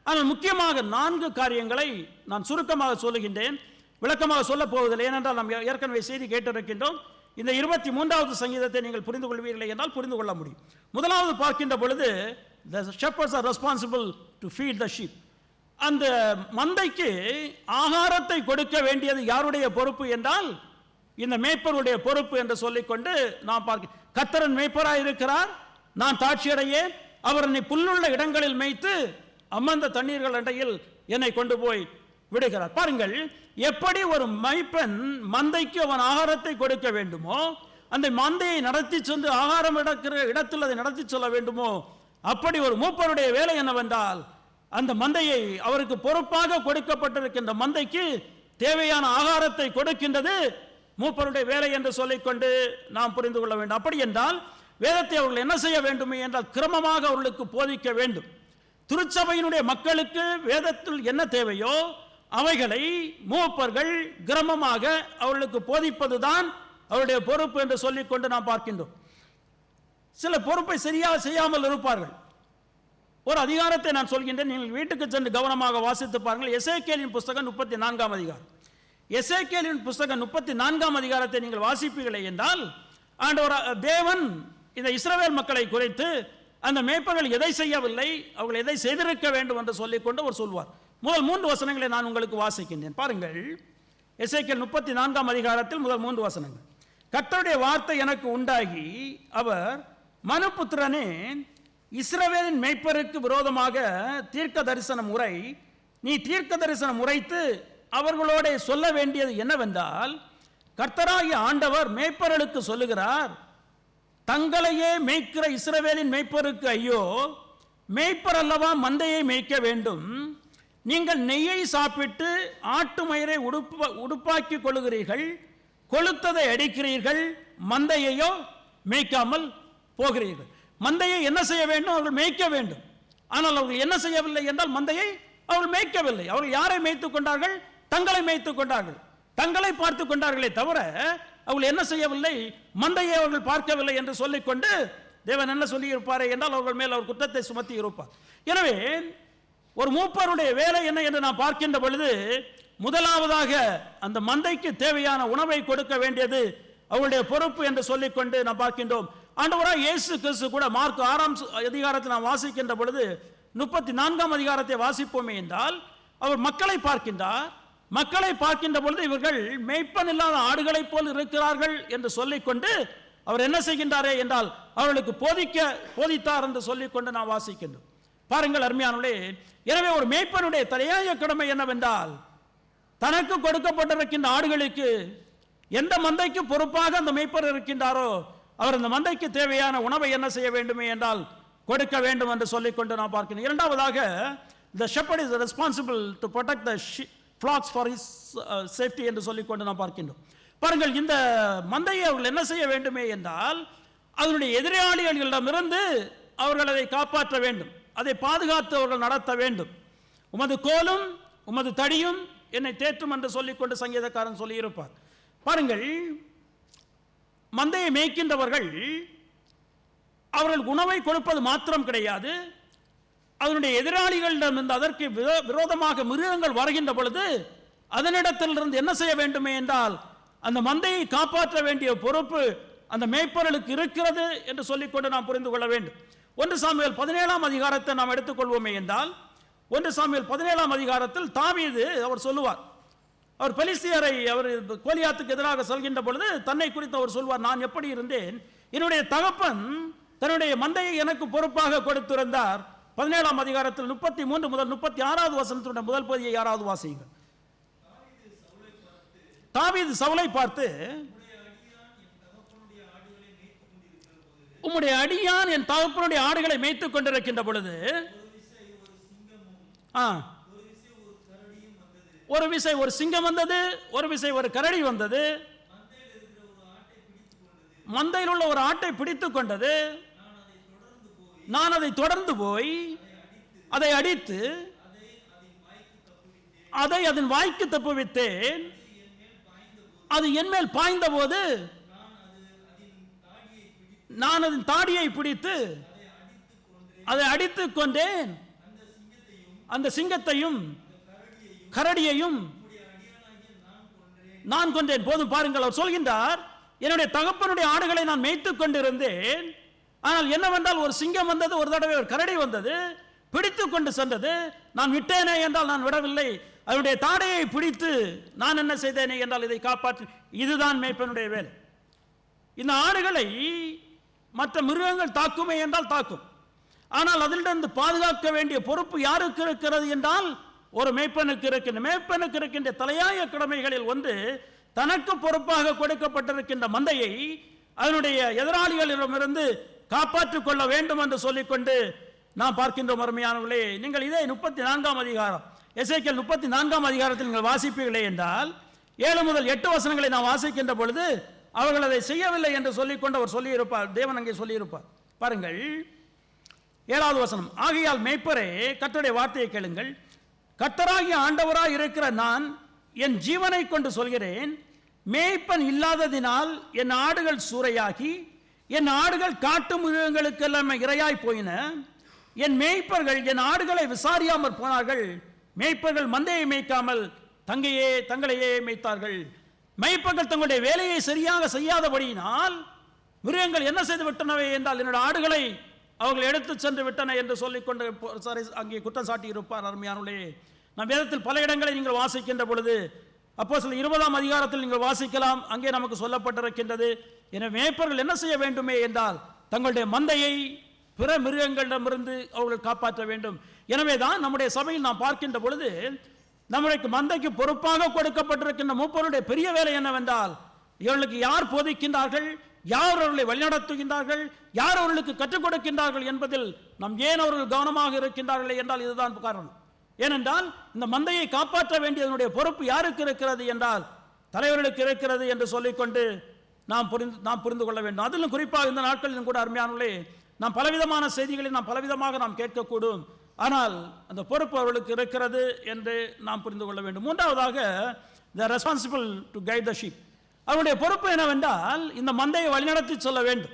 ஆனால் முக்கியமாக 4 காரியங்களை நான் சுருக்கமாக சொல்லுகின்றேன், விளக்கமாக சொல்லப் போவதில்லை. ஏனென்றால் நாம் ஏற்கனவே செய்தி கேட்டிருக்கின்றோம். இந்த 23வது சங்கீதத்தை நீங்கள் புரிந்து கொள்வீர்களே என்றால் புரிந்து கொள்ள முடியும். முதலாவது பார்க்கின்ற பொழுது the shepherds are responsible to feed the sheep. அந்த மந்தைக்கு ஆகாரத்தை கொடுக்க வேண்டியது யாருடைய பொறுப்பு என்றால் இந்த மேய்ப்பருடைய பொறுப்பு என்று சொல்லிக்கொண்டு நாம் பார்க்க. கர்த்தர் மேய்ப்பராய் இருக்கிறார், நான் தாட்சியடையேன், அவர் என்னை புல்லுள்ள இடங்களில் மேய்த்து அமர்ந்த தண்ணீர்கள் அண்டையில் என்னை கொண்டு போய் விடுகிறார். பாருங்கள், எப்படி ஒரு மேய்ப்பன் மந்தைக்கு அவன் ஆகாரத்தை கொடுக்க வேண்டுமோ, அந்த மந்தையை நடத்தி சென்று ஆகாரம் நடக்கிற இடத்தில் அதை நடத்தி சொல்ல வேண்டுமோ, அப்படி ஒரு மூப்பருடைய வேலை என்னவென்றால் அந்த மந்தையை அவருக்கு பொறுப்பாக கொடுக்கப்பட்டிருக்கின்ற மந்தைக்கு தேவையான ஆகாரத்தை கொடுக்கின்றது மூப்பருடைய வேலை என்று சொல்லிக்கொண்டு நாம் புரிந்து கொள்ள வேண்டும். அப்படி என்றால் வேதத்தை அவர்கள் என்ன செய்ய வேண்டும் என்றால் கிரமமாக அவர்களுக்கு போதிக்க வேண்டும். திருச்சபையினுடைய மக்களுக்கு வேதத்தில் என்ன தேவையோ அவைகளை மூப்பர்கள் கிரமமாக அவர்களுக்கு போதிப்பதுதான் அவருடைய பொறுப்பு என்று சொல்லிக்கொண்டு நாம் பார்க்கின்றோம். சில பொறுப்பை சரியாக செய்யாமல் இருப்பார்கள். ஒரு அதிகாரத்தை நான் சொல்கின்றேன், நீங்கள் வீட்டுக்கு சென்று கவனமாக வாசித்து பாருங்கள். எசேக்கியேலின் புஸ்தகம் 34ஆம் அதிகாரம். எசேக்கியேலின் புஸ்தகம் 34ஆம் அதிகாரத்தை நீங்கள் வாசிப்பீர்களே என்றால் ஆண்டவர் தேவன் இந்த இஸ்ரவேல் மக்களை குறித்து அந்த மேய்ப்பர்கள் எதை செய்யவில்லை, அவர்கள் எதை செய்திருக்க வேண்டும் என்று சொல்லிக்கொண்டு அவர் சொல்வார். முதல் 3 வசனங்களை நான் உங்களுக்கு வாசிக்கின்றேன். பாருங்கள், எசேக்கியேல் 34ஆம் அதிகாரத்தில் முதல் 3 வசனங்கள். கர்த்தருடைய வார்த்தை எனக்கு உண்டாகி அவர், மனுபுத்திரனே, இஸ்ரவேலின் மேய்ப்பருக்கு விரோதமாக தீர்க்க தரிசனம் உரை, நீ தீர்க்க தரிசனம் உரைத்து அவர்களோட சொல்ல வேண்டியது என்னவென்றால், கர்த்தராகிய ஆண்டவர் மேய்ப்பர்களுக்கு சொல்லுகிறார், தங்களையே மேய்க்கிற இஸ்ரவேலின் மேய்ப்பருக்கு ஐயோ, மேய்ப்பர் அல்லவா மந்தையை மேய்க்க வேண்டும். நீங்கள் நெய்யை சாப்பிட்டு ஆட்டு மயிரை உடுப்பாக்கி கொள்ளுகிறீர்கள், கொளுத்ததை அடிக்கிறீர்கள், மந்தையையோ மேய்க்காமல் போகிறீர்கள். மந்தையை என்ன செய்ய வேண்டும்? அவர்கள் மேய்க்க வேண்டும். ஆனால் அவர்கள் என்ன செய்யவில்லை என்றால் மந்தையை அவர்கள் மேய்க்கவில்லை. அவர்கள் யாரை மேய்த்துக் கொண்டார்கள்? தங்களை மேய்த்துக் கொண்டார்கள், தங்களை பார்த்து கொண்டார்களே தவிர அவர்கள் என்ன செய்யவில்லை? மந்தையை அவர்கள் பார்க்கவில்லை என்று சொல்லிக்கொண்டு தேவன் என்ன சொல்லி இருப்பாரே என்றால் அவர்கள் மேல் அவர் குற்றத்தை சுமத்தி இருப்பார். எனவே ஒரு மூப்பருடைய வேலை என்ன என்று நாம் பார்க்கின்ற பொழுது முதலாவதாக அந்த மந்தைக்கு தேவையான உணவை கொடுக்க வேண்டியது அவருடைய பொறுப்பு என்று சொல்லிக்கொண்டு நாம் பார்க்கின்றோம். ஆண்டவராகிய இயேசு கிறிஸ்து கூட மார்க் 6ஆம் அதிகாரத்தில் நாம் வாசிக்கின்ற பொழுது 34ஆம் அதிகாரத்தை வாசிப்போமே என்றால் அவர் மக்களை பார்க்கின்றார். மக்களை பார்க்கின்ற பொழுது இவர்கள் மேய்ப்பன் இல்லாத ஆடுகளைப் போல் இருக்கிறார்கள் என்று சொல்லிக்கொண்டு அவர் என்ன செய்கின்றாரே என்றால் அவர்களுக்கு போதித்தார் என்று சொல்லிக்கொண்டு நாம் வாசிக்கின்றோம். பாருங்கள் அருமையானவர்களே, எனவே ஒரு மேய்ப்பனுடைய தலையாய கடமை என்னவென்றால், தனக்கு கொடுக்கப்பட்டிருக்கின்ற ஆடுகளுக்கு எந்த மந்தைக்கு பொறுப்பாக அந்த மேய்ப்பர் இருக்கின்றாரோ அவர் அந்த மந்தைக்கு தேவையான உணவை என்ன செய்ய வேண்டுமே என்றால் கொடுக்க வேண்டும் என்று சொல்லிக்கொண்டு நான் பார்க்கிறேன். இரண்டாவதாக, the shepherd is responsible to protect the flocks for his safety என்று சொல்லிக்கொண்டு நான் பார்க்கின்றோம். பாருங்கள், இந்த மந்தையை அவர்கள் என்ன செய்ய வேண்டுமே என்றால் அதனுடைய எதிராளிகளிடமிருந்து அவர்கள் அதை காப்பாற்ற வேண்டும், அதை பாதுகாத்து அவர்கள் நடத்த வேண்டும். உமது கோலும் உமது தடியும் என்னை தேற்றும் என்று சொல்லிக்கொண்டு சங்கீதக்காரன் சொல்லியிருப்பார். பாருங்கள், மந்தையை மேய்க்கின்றவர்கள் அவர்கள் உணவை கொடுப்பது மாத்திரம் கிடையாது, அதனுடைய எதிராளிகளிடமிருந்து அதற்கு விரோதமாக மிருகங்கள் வருகின்ற பொழுது அதனிடத்திலிருந்து என்ன செய்ய வேண்டுமே என்றால் அந்த மந்தையை காப்பாற்ற வேண்டிய பொறுப்பு அந்த மேய்ப்பர்களுக்கு இருக்கிறது என்று சொல்லிக்கொண்டு நாம் புரிந்து கொள்ள வேண்டும். 1 சாமுவேல் 17ஆம் அதிகாரத்தை நாம் எடுத்துக்கொள்வோமே என்றால் 1 சாமுவேல் 17ஆம் அதிகாரத்தில் தாவீது அவர் சொல்லுவார், அவர் பெலிஸ்தியரை அவர் கோலியாத்துக்கு எதிராக செல்கின்ற பொழுது தன்னை குறித்து அவர் சொல்வார், நான் எப்படி இருந்தேன், என்னுடைய தகப்பன் தன்னுடைய மந்தையை எனக்கு பொறுப்பாக கொடுத்திருந்தார். 17ஆம் அதிகாரத்தில் 33 முதல் 36வது வசனத்துடைய முதல் பகுதியை யாராவது வாசியுங்கள். தாவீது சவுலை பார்த்து, உம்முடைய அடியான் என் தகப்பனுடைய ஆடுகளை மேய்த்துக் கொண்டிருக்கின்ற பொழுது ஒரு விசை ஒரு சிங்கம் வந்தது, ஒரு விசை ஒரு கரடி வந்தது, மந்தையில் உள்ள ஒரு ஆட்டை பிடித்துக் கொண்டது. நான் அதை தொடர்ந்து போய் அதை அடித்து அதை அதன் வாய்க்கு தப்புவித்தேன். அது என் மேல் பாய்ந்த போது நான் அதன் தாடியை பிடித்து அதை அடித்துக் கொண்டேன். அந்த சிங்கத்தையும் கரடியையும் நான் கொண்டேன். போதும் பாருங்கள், அவர் சொல்கின்றார், என்னுடைய தகப்பனுடைய ஆடுகளை நான் மேய்த்துக் கொண்டிருந்தேன். ஆனால் என்னவென்றால் ஒரு சிங்கம் வந்தது, ஒரு தடவை ஒரு கரடி வந்தது, பிடித்துக் கொண்டு சென்றது. நான் விட்டேனே என்றால் நான் விடவில்லை, அதனுடைய தாடையை பிடித்து நான் என்ன செய்தேனே என்றால் இதை காப்பாற்று. இதுதான் மேய்ப்பனுடைய வேலை. இந்த ஆடுகளை மற்ற மிருகங்கள் தாக்குமே என்றால் தாக்கும், ஆனால் அதிலிருந்து பாதுகாக்க வேண்டிய பொறுப்பு யாருக்கு இருக்கிறது என்றால் ஒரு மேய்ப்பனுக்கு இருக்கின்ற. மேய்ப்பனுக்கு இருக்கின்ற தலையாய கடமைகளில் ஒன்று தனக்கு பொறுப்பாக கொடுக்கப்பட்டிருக்கின்ற மந்தையை அதனுடைய எதிராளிகளிடமிருந்து காப்பாற்றிக் கொள்ள வேண்டும் என்று சொல்லிக்கொண்டு நாம் பார்க்கின்றோம். அருமையானவர்களே, நீங்கள் இதே 34ஆம் அதிகாரம் எசேக்கியேல் 34ஆம் அதிகாரத்தில் நீங்கள் வாசிப்பீர்களே என்றால் 7 முதல் 8 வசனங்களை நாம் வாசிக்கின்ற பொழுது அவர்கள் அதை செய்யவில்லை என்று சொல்லிக்கொண்டு அவர் சொல்லியிருப்பார், தேவன் அங்கே சொல்லியிருப்பார். பாருங்கள் 7வது வசனம், ஆகையால் மேய்ப்பரே கர்த்தருடைய வார்த்தையை கேளுங்கள், கர்த்தராகிய ஆண்டவராய் இருக்கிற நான் என் ஜீவனை கொண்டு சொல்கிறேன், மேய்ப்பன் இல்லாததினால் என் ஆடுகள் சூறையாகி என் ஆடுகள் காட்டு மிருகங்களுக்கெல்லாம் இரையாய் போயின. என் மேய்ப்பர்கள் என் ஆடுகளை விசாரியாமற் போனார்கள். மேய்ப்பர்கள் மந்தையை மேய்க்காமல் தங்களையே மேய்த்தார்கள். மேய்ப்பர்கள் தங்களுடைய வேலையை சரியாக செய்யாதபடியினால் மிருகங்கள் என்ன செய்து விட்டனவே என்றால் என்னுடைய ஆடுகளை அவர்கள் எடுத்து சென்று விட்டன என்று சொல்லிக்கொண்டு அங்கே குற்றம் சாட்டி இருப்பார். அருமையானவர்களே, நம் வேதத்தில் பல இடங்களை நீங்கள் வாசிக்கின்ற பொழுது அப்போஸ்தலர் 20ஆம் அதிகாரத்தில் நீங்கள் வாசிக்கலாம், அங்கே நமக்கு சொல்லப்பட்டிருக்கின்றது. எனவே மேய்ப்பர்கள் என்ன செய்ய வேண்டுமே என்றால் தங்களுடைய மந்தையை பிற மிருகங்களிடமிருந்து அவர்கள் காப்பாற்ற வேண்டும். எனவே தான் நம்முடைய சபையில் நாம் பார்க்கின்ற பொழுது நம்முடைய மந்தைக்கு பொறுப்பாக கொடுக்கப்பட்டிருக்கின்ற மூப்பருடைய பெரிய வேலை என்னவென்றால் இவர்களுக்கு யார் போதிக்கின்றார்கள், யார் அவர்களை வழிநடத்துகின்றார்கள், யார் அவர்களுக்கு கற்றுக் கொடுக்கின்றார்கள் என்பதில் நாம் ஏன் அவர்கள் கவனமாக இருக்கின்றார்கள் என்றால் இதுதான் காரணம். ஏனென்றால் இந்த மந்தையை காப்பாற்ற வேண்டியதனுடைய பொறுப்பு யாருக்கு இருக்கிறது என்றால் தலைவர்களுக்கு இருக்கிறது என்று சொல்லிக்கொண்டு நாம் புரிந்து கொள்ள வேண்டும். அதிலும் குறிப்பாக இந்த நாட்களிலும் கூட அருமையானவர்களே, நாம் பலவிதமான செய்திகளை நாம் பலவிதமாக நாம் கேட்கக்கூடும், ஆனால் அந்த பொறுப்பு அவர்களுக்கு இருக்கிறது என்று நாம் புரிந்து கொள்ள வேண்டும். மூன்றாவதாக, they are responsible to guide the sheep. அவருடைய பொறுப்பு என்னவென்றால் இந்த மந்தையை வழிநடத்தி சொல்ல வேண்டும்.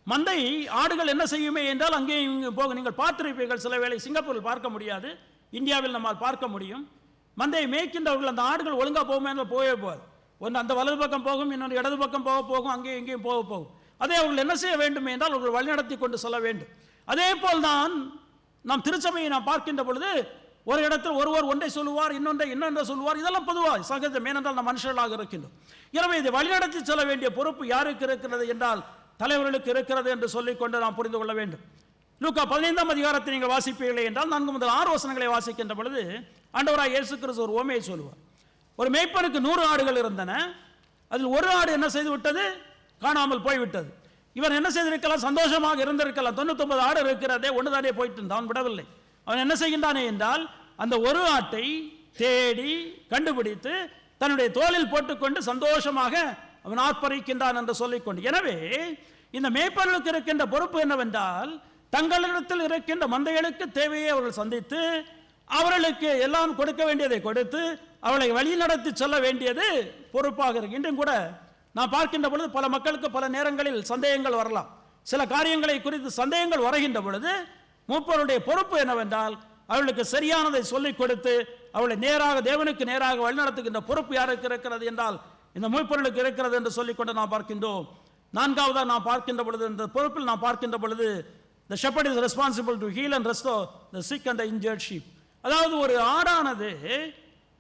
மந்தை ஆடுகள் என்ன செய்யுமே என்றால் அங்கேயும் இங்கே போக நீங்கள் பார்த்திருப்பீர்கள். சில வேளை சிங்கப்பூரில் பார்க்க முடியாது, இந்தியாவில் நம்மால் பார்க்க முடியும். மந்தையை மேய்க்கின்றவர்கள் அந்த ஆடுகள் ஒழுங்காக போகுமே என்றால் போகவே போகாது. ஒன்று அந்த வலது பக்கம் போகும், இன்னொன்று இடது பக்கம் போகும், அங்கேயும் இங்கேயும் போகும். அதே அவர்கள் என்ன செய்ய வேண்டும் என்றால் அவர்கள் வழிநடத்தி கொண்டு செல்ல வேண்டும். அதே போல் தான் நாம் திருச்சபையை நாம் பார்க்கின்ற பொழுது ஒரு இடத்தில் ஒருவர் ஒன்றை சொல்லுவார், இன்னொன்றை சொல்லுவார். இதெல்லாம் பொதுவாக சகஜம், ஏனென்றால் நாம் மனுஷர்களாக இருக்கின்றோம். எனவே இதை வழிநடத்தி செல்ல வேண்டிய பொறுப்பு யாருக்கு இருக்கிறது என்றால் தலைவர்களுக்கு இருக்கிறது என்று சொல்லிக்கொண்டு நாம் புரிந்து கொள்ள வேண்டும். லூக்கா 15ஆம் அதிகாரத்தை நீங்கள் வாசிப்பீர்களே என்றால் 4 முதல் 6 வசனங்களை வாசிக்கின்ற பொழுது ஆண்டவராய் இயேசு கிறிஸ்து ஒரு உவமையை சொல்லுவார். ஒரு மேய்ப்பனுக்கு 100 ஆடுகள் இருந்தன. அதில் ஒரு ஆடு என்ன செய்து விட்டது? காணாமல் போய்விட்டது. இவன் என்ன செய்திருக்கலாம்? சந்தோஷமாக இருந்திருக்கலாம். 99 ஆடு இருக்கிறதே, ஒன்று தானே போயிட்டு இருந்தான். அவன் விடவில்லை. அவன் என்ன செய்கின்றானே என்றால் அந்த ஒரு ஆட்டை தேடி கண்டுபிடித்து தன்னுடைய தோளில் போட்டுக்கொண்டு சந்தோஷமாக அவன் ஆர்ப்பரிக்கின்றான் என்று சொல்லிக்கொண்டு, எனவே இந்த மேய்ப்பர்களுக்கு இருக்கின்ற பொறுப்பு என்னவென்றால் தங்களிடத்தில் இருக்கின்ற மந்தைகளுக்கு தேவையை அவர்கள் சந்தித்து அவர்களுக்கு எல்லாம் கொடுக்க வேண்டியதை கொடுத்து அவளை வழி நடத்தி செல்ல வேண்டியது பொறுப்பாக இருக்கு. இன்றும் கூட நான் பார்க்கின்ற பொழுது பல மக்களுக்கு பல நேரங்களில் சந்தேகங்கள் வரலாம். சில காரியங்களை குறித்து சந்தேகங்கள் வருகின்ற பொழுது மூப்பருடைய பொறுப்பு என்னவென்றால் அவளுக்கு சரியானதை சொல்லிக் கொடுத்து அவளை நேராக தேவனுக்கு நேராக வழிநடத்துகின்ற பொறுப்பு யாருக்கு இருக்கிறது என்றால் இந்த மூப்பர்களுக்கு இருக்கிறது என்று சொல்லிக்கொண்டு நாம் பார்க்கின்றோம். நான்காவதாக நாம் பார்க்கின்ற பொழுது, இந்த பொறுப்பில் நாம் பார்க்கின்ற பொழுது, the shepherd is responsible to heal and restore the sick and the injured sheep. அதாவது ஒரு ஆடானது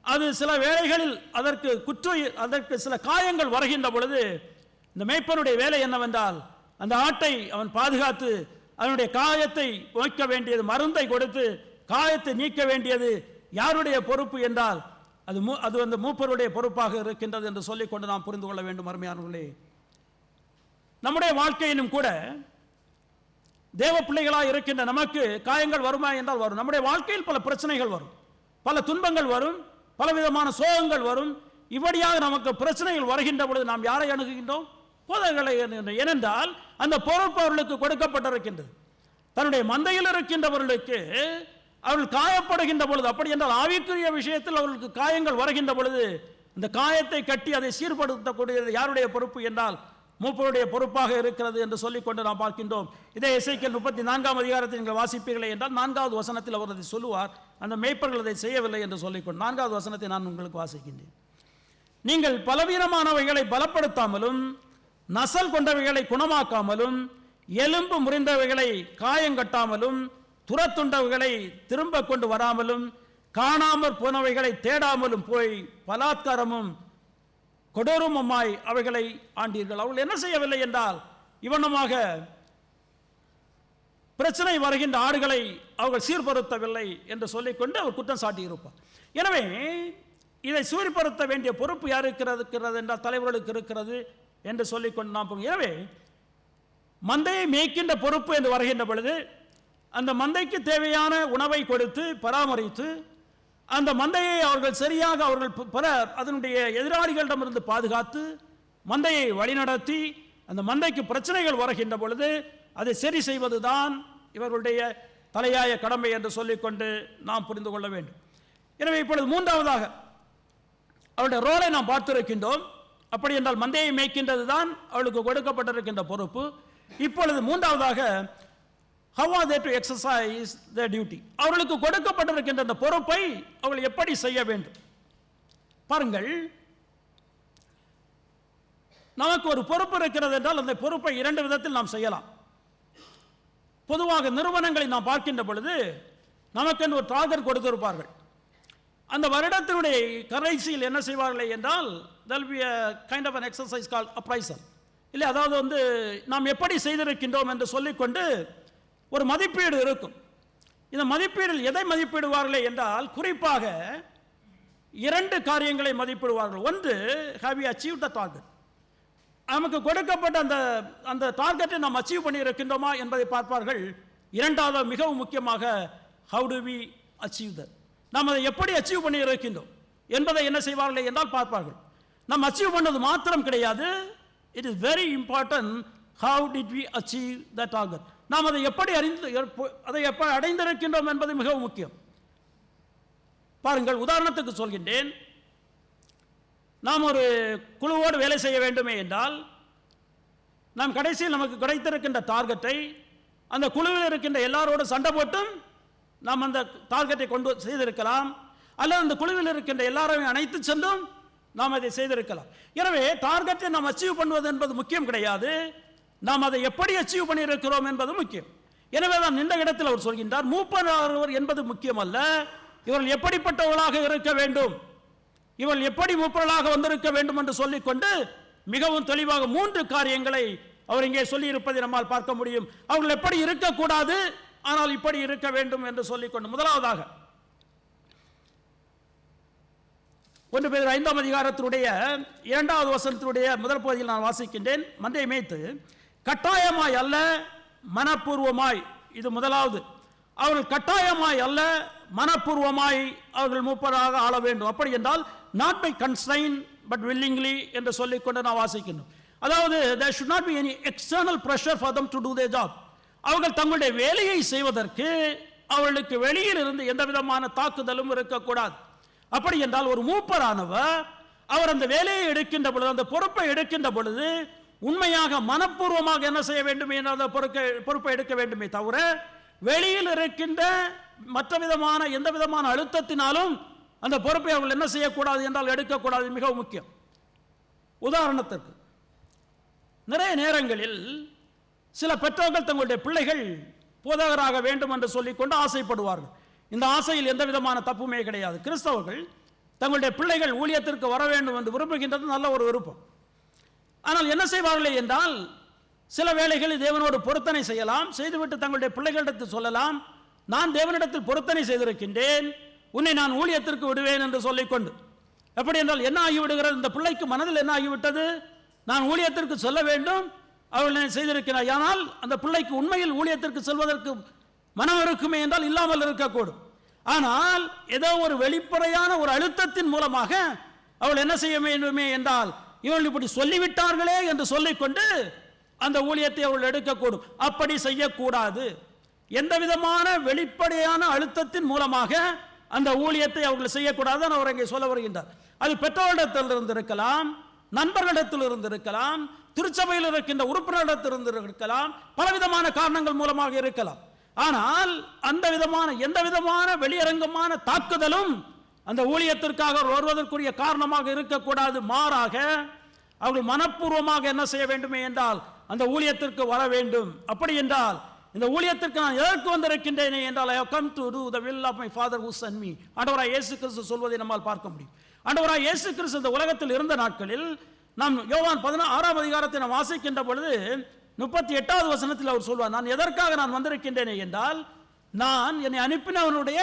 அது சில வேளைகளில் அதற்கு சில காயங்கள் வருகின்ற பொழுது இந்த மேய்ப்பனுடைய வேலை என்னவென்றால் அந்த ஆட்டை அவன் பாதுகாத்து அதனுடைய காயத்தை போக்க வேண்டியது, மருந்தை கொடுத்து காயத்தை நீக்க வேண்டியது யாருடைய பொறுப்பு என்றால் அது அந்த மூப்பருடைய பொறுப்பாக இருக்கின்றது என்று சொல்லிக்கொண்டு நாம் புரிந்து கொள்ள வேண்டும். அருமையானவர்களே, நம்முடைய வாழ்க்கையிலும் கூட தேவ பிள்ளைகளாக இருக்கின்ற நமக்கு காயங்கள் வருமா என்றால் வரும். நம்முடைய வாழ்க்கையில் பல பிரச்சனைகள் வரும், பல துன்பங்கள் வரும், பலவிதமான சோகங்கள் வரும். இப்படியாக நமக்கு பிரச்சனைகள் வருகின்ற பொழுது நாம் யாரை அணுகுகின்றோம்? போதகர்களை. ஏனென்றால் அந்த பொறுப்பு அவர்களுக்கு கொடுக்கப்பட்டிருக்கின்றது. தன்னுடைய மந்தையில் இருக்கின்றவர்களுக்கு அவர்கள் காயப்படுகின்ற பொழுது, அப்படி என்றால் ஆவிக்குரிய விஷயத்தில் அவர்களுக்கு காயங்கள் வருகின்ற பொழுது இந்த காயத்தை கட்டி அதை சீர்படுத்தக்கூடியது யாருடைய பொறுப்பு என்றால் மூப்பருடைய பொறுப்பாக இருக்கிறது என்று சொல்லிக்கொண்டு நாம் பார்க்கின்றோம். இதே எசேக்கியேல் 34ஆம் அதிகாரத்தை நீங்கள் வாசிப்பீர்களே என்றால் 4வது வசனத்தில் அவர் அதை சொல்லுவார். அந்த மேய்ப்பர்கள் அதை செய்யவில்லை என்று சொல்லிக்கொண்டு 4வது வசனத்தை நான் உங்களுக்கு வாசிக்கின்றேன். நீங்கள் பலவீனமானவைகளை பலப்படுத்தாமலும் நசல் கொண்டவைகளை குணமாக்காமலும் எலும்பு முறிந்தவைகளை காயங்கட்டாமலும் துரத்துண்டவைகளை திரும்ப கொண்டு வராமலும் காணாமற் போனவைகளை தேடாமலும் போய் பலாத்காரமும் கொடூரமுமாய் அவைகளை ஆண்டீர்கள். அவர்கள் என்ன செய்யவில்லை என்றால் இவனமாக பிரச்சனை வருகின்ற ஆடுகளை அவர்கள் சீர்படுத்தவில்லை என்று சொல்லிக்கொண்டு அவர் குற்றம் சாட்டியிருப்பார். எனவே இதை சீர்படுத்த வேண்டிய பொறுப்பு யாருக்கு இருக்கிறது என்றால் தலைவர்களுக்கு இருக்கிறது என்று சொல்லிக்கொண்டு நாம், எனவே மந்தையை மேய்க்கின்ற பொறுப்பு என்று வருகின்ற பொழுது அந்த மந்தைக்கு தேவையான உணவை கொடுத்து பராமரித்து அந்த மந்தையை அவர்கள் சரியாக அவர்கள் அதனுடைய எதிராளிகளிடமிருந்து பாதுகாத்து மந்தையை வழிநடத்தி அந்த மந்தைக்கு பிரச்சனைகள் வருகின்ற பொழுது அதை சரி செய்வதுதான் இவர்களுடைய தலையாய கடமை என்று சொல்லிக்கொண்டு நாம் புரிந்து கொள்ள வேண்டும். எனவே இப்பொழுது மூன்றாவதாக அவருடைய ரோலை நாம் பார்த்திருக்கின்றோம். அப்படி என்றால் மந்தையை மேய்க்கின்றது தான் அவளுக்கு கொடுக்கப்பட்டிருக்கின்ற பொறுப்பு. இப்பொழுது மூன்றாவதாக how are they to exercise their duty? அவர்களுக்கு கொடுக்கப்பட்டிருக்கின்ற அந்த பொறுப்பை அவர்கள் எப்படி செய்ய வேண்டும்? பாருங்கள், நமக்கு ஒரு பொறுப்பு இருக்கிறது என்றால் அந்த பொறுப்பை 2 விதத்தில் நாம் செய்யலாம். பொதுவாக நிறுவனங்களை நாம் பார்க்கின்ற பொழுது நமக்கு ஒரு டார்கெட் கொடுத்திருப்பார்கள். அந்த வருடத்தினுடைய கடைசியில் என்ன செய்வார்கள் என்றால் there will be a kind of an exercise called appraisal. இல்லை, அதாவது நாம் எப்படி செய்திருக்கின்றோம் என்று சொல்லிக்கொண்டு ஒரு மதிப்பீடு இருக்கும். இந்த மதிப்பீடில் எதை மதிப்பிடுவார்களே என்றால் குறிப்பாக 2 காரியங்களை மதிப்பிடுவார்கள். ஒன்று, have you achieved the target? நமக்கு கொடுக்கப்பட்ட அந்த டார்கெட்டை நாம் அச்சீவ் பண்ணி இருக்கின்றோமா என்பதை பார்ப்பார்கள். இரண்டாவது, மிகவும் முக்கியமாக, how do we achieve that? நாம் அதை எப்படி அச்சீவ் பண்ணி இருக்கின்றோம் என்பதை என்ன செய்வார்கள் என்றால் பார்ப்பார்கள். நாம் அச்சீவ் பண்ணது மாத்திரம் கிடையாது, it is very important how did we achieve the target. நாம் அதை எப்படி அடைந்திருக்கின்றோம் என்பது மிகவும் முக்கியம். பாருங்கள், உதாரணத்துக்கு சொல்கின்றேன். நாம் ஒரு குழுவோடு வேலை செய்ய வேண்டுமே என்றால் நாம் கடைசியில் நமக்கு கிடைத்திருக்கின்ற டார்கெட்டை அந்த குழுவில் இருக்கின்ற எல்லாரோடு சண்டை போட்டும் நாம் அந்த டார்கெட்டை கொண்டு செய்திருக்கலாம், அல்லது அந்த குழுவில் இருக்கின்ற எல்லாரையும் அணைத்து சென்றும் நாம் அதை செய்திருக்கலாம். எனவே டார்கெட்டை நாம் அச்சீவ் பண்ணுவது என்பது முக்கியம் கிடையாது, நாம் அதை எப்படி அச்சீவ் பண்ணியிருக்கிறோம் என்பது முக்கியம். எனவே தான் இந்த இடத்தில் அவர் சொல்கின்றார், மூப்பர் என்பது முக்கியம் அல்ல, இவர்கள் எப்படிப்பட்டவர்களாக இருக்க வேண்டும், இவர்கள் எப்படி மூப்பர்களாக வந்திருக்க வேண்டும் என்று சொல்லிக்கொண்டு மிகவும் தெளிவாக 3 காரியங்களை அவர் இங்கே சொல்லி இருப்பதை நம்மால் பார்க்க முடியும். அவர்கள் எப்படி இருக்கக்கூடாது ஆனால் இப்படி இருக்க வேண்டும் என்று சொல்லிக்கொண்டு, முதலாவதாக 1 பேதுரு 5ஆம் அதிகாரத்தினுடைய 2வது வசனத்தினுடைய முதல் பகுதியில் நான் வாசிக்கின்றேன். மந்தையை மேய்த்து கட்டாயமாய் அல்ல மனப்பூர்வமாய், இது முதலாவது. அவர்கள் கட்டாயமாய் அல்ல மனப்பூர்வமாய் அவர்கள் மூப்பராக ஆள வேண்டும். அப்படி என்றால் not by constrain but willingly என்று சொல்லிக்கொண்டு நான் வாசிக்கின்றோம். அதாவது there should not be any external pressure for them to do their job. அவர்கள் தங்களுடைய வேலையை செய்வதற்கு அவர்களுக்கு வெளியில் இருந்து எந்த விதமான தாக்குதலும் இருக்கக்கூடாது. அப்படி என்றால் ஒரு மூப்பரானவர் அவர் அந்த வேலையை எடுக்கின்ற பொழுது, அந்த பொறுப்பை எடுக்கின்ற பொழுது உண்மையாக மனப்பூர்வமாக என்ன செய்ய வேண்டுமே, அந்த பொறுப்பை எடுக்க வேண்டுமே தவிர வெளியில் இருக்கின்ற மற்ற விதமான எந்த விதமான அழுத்தத்தினாலும் அந்த பொறுப்பை அவர்கள் என்ன செய்யக்கூடாது என்றால் எடுக்கக்கூடாது. மிகவும் முக்கியம். உதாரணத்திற்கு, நிறைய நேரங்களில் சில பெற்றோர்கள் தங்களுடைய பிள்ளைகள் போதகராக வேண்டும் என்று சொல்லிக்கொண்டு ஆசைப்படுவார்கள். இந்த ஆசையில் எந்த விதமான தப்புமே கிடையாது. கிறிஸ்தவர்கள் தங்களுடைய பிள்ளைகள் ஊழியத்திற்கு வர வேண்டும் என்று விரும்புகின்றது நல்ல ஒரு விருப்பம். ஆனால் என்ன செய்வார்களே என்றால், சில வேளைகளில் தேவனோடு பொருத்தனை செய்யலாம், செய்துவிட்டு தங்களுடைய பிள்ளைகளிடத்தில் சொல்லலாம், நான் தேவனிடத்தில் பொருத்தனை செய்திருக்கின்றேன், உன்னை நான் ஊழியத்திற்கு விடுவேன் என்று சொல்லிக்கொண்டு. எப்படி என்றால் என்ன ஆகிவிடுகிறது, இந்த பிள்ளைக்கு மனதில் என்ன ஆகிவிட்டது, நான் ஊழியத்திற்கு செல்ல வேண்டும், அவர்கள் செய்திருக்கிறார். ஆனால் அந்த பிள்ளைக்கு உண்மையில் ஊழியத்திற்கு செல்வதற்கு மனம் இருக்குமே என்றால் இல்லாமல் இருக்கக்கூடும். ஆனால் ஏதோ ஒரு வெளிப்படையான ஒரு அழுத்தத்தின் மூலமாக அவள் என்ன செய்ய வேண்டுமே என்றால், இவர்கள் இப்படி சொல்லிவிட்டார்களே என்று சொல்லிக்கொண்டு அந்த ஊழியத்தை அவள் எடுக்கக்கூடும். அப்படி செய்யக்கூடாது. எந்த விதமான வெளிப்படையான அழுத்தத்தின் மூலமாக அந்த ஊழியத்தை அவர்கள் செய்யக்கூடாது. அவர் இங்கே சொல்ல வருகின்றார். அது பெற்றோரிடத்தில் இருந்திருக்கலாம், நண்பர்களிடத்தில் இருந்திருக்கலாம், திருச்சபையில் இருக்கின்ற உறுப்பினரிடத்தில் இருக்கலாம், பலவிதமான காரணங்கள் மூலமாக இருக்கலாம். ஆனால் அந்த விதமான எந்த விதமான வெளியரங்கமான தாக்குதலும் அந்த ஊழியத்திற்காக வருவதற்குரிய காரணமாக இருக்கக்கூடாது. மாறாக அவர்கள் மனப்பூர்வமாக என்ன செய்ய வேண்டுமே என்றால் அந்த ஊழியத்திற்கு வர வேண்டும். அப்படி என்றால் இந்த ஊழியத்திற்கு நான் எதற்கு வந்திருக்கின்றேனே என்றால், I have come to do the will of my Father who sent me. ஆண்டவராய் இயேசு கிறிஸ்து சொல்வதை நம்மால் பார்க்க முடியும். ஆண்டவராய் இயேசு கிறிஸ்து இந்த உலகத்தில் இருந்த நாட்களில் நாம் யோவான் 16ஆம் அதிகாரத்தை நாம் வாசிக்கின்ற பொழுது 38வது வசனத்தில் அவர் சொல்வார், நான் எதற்காக நான் வந்திருக்கின்றேனே என்றால், நான் என்னை அனுப்பினவனுடைய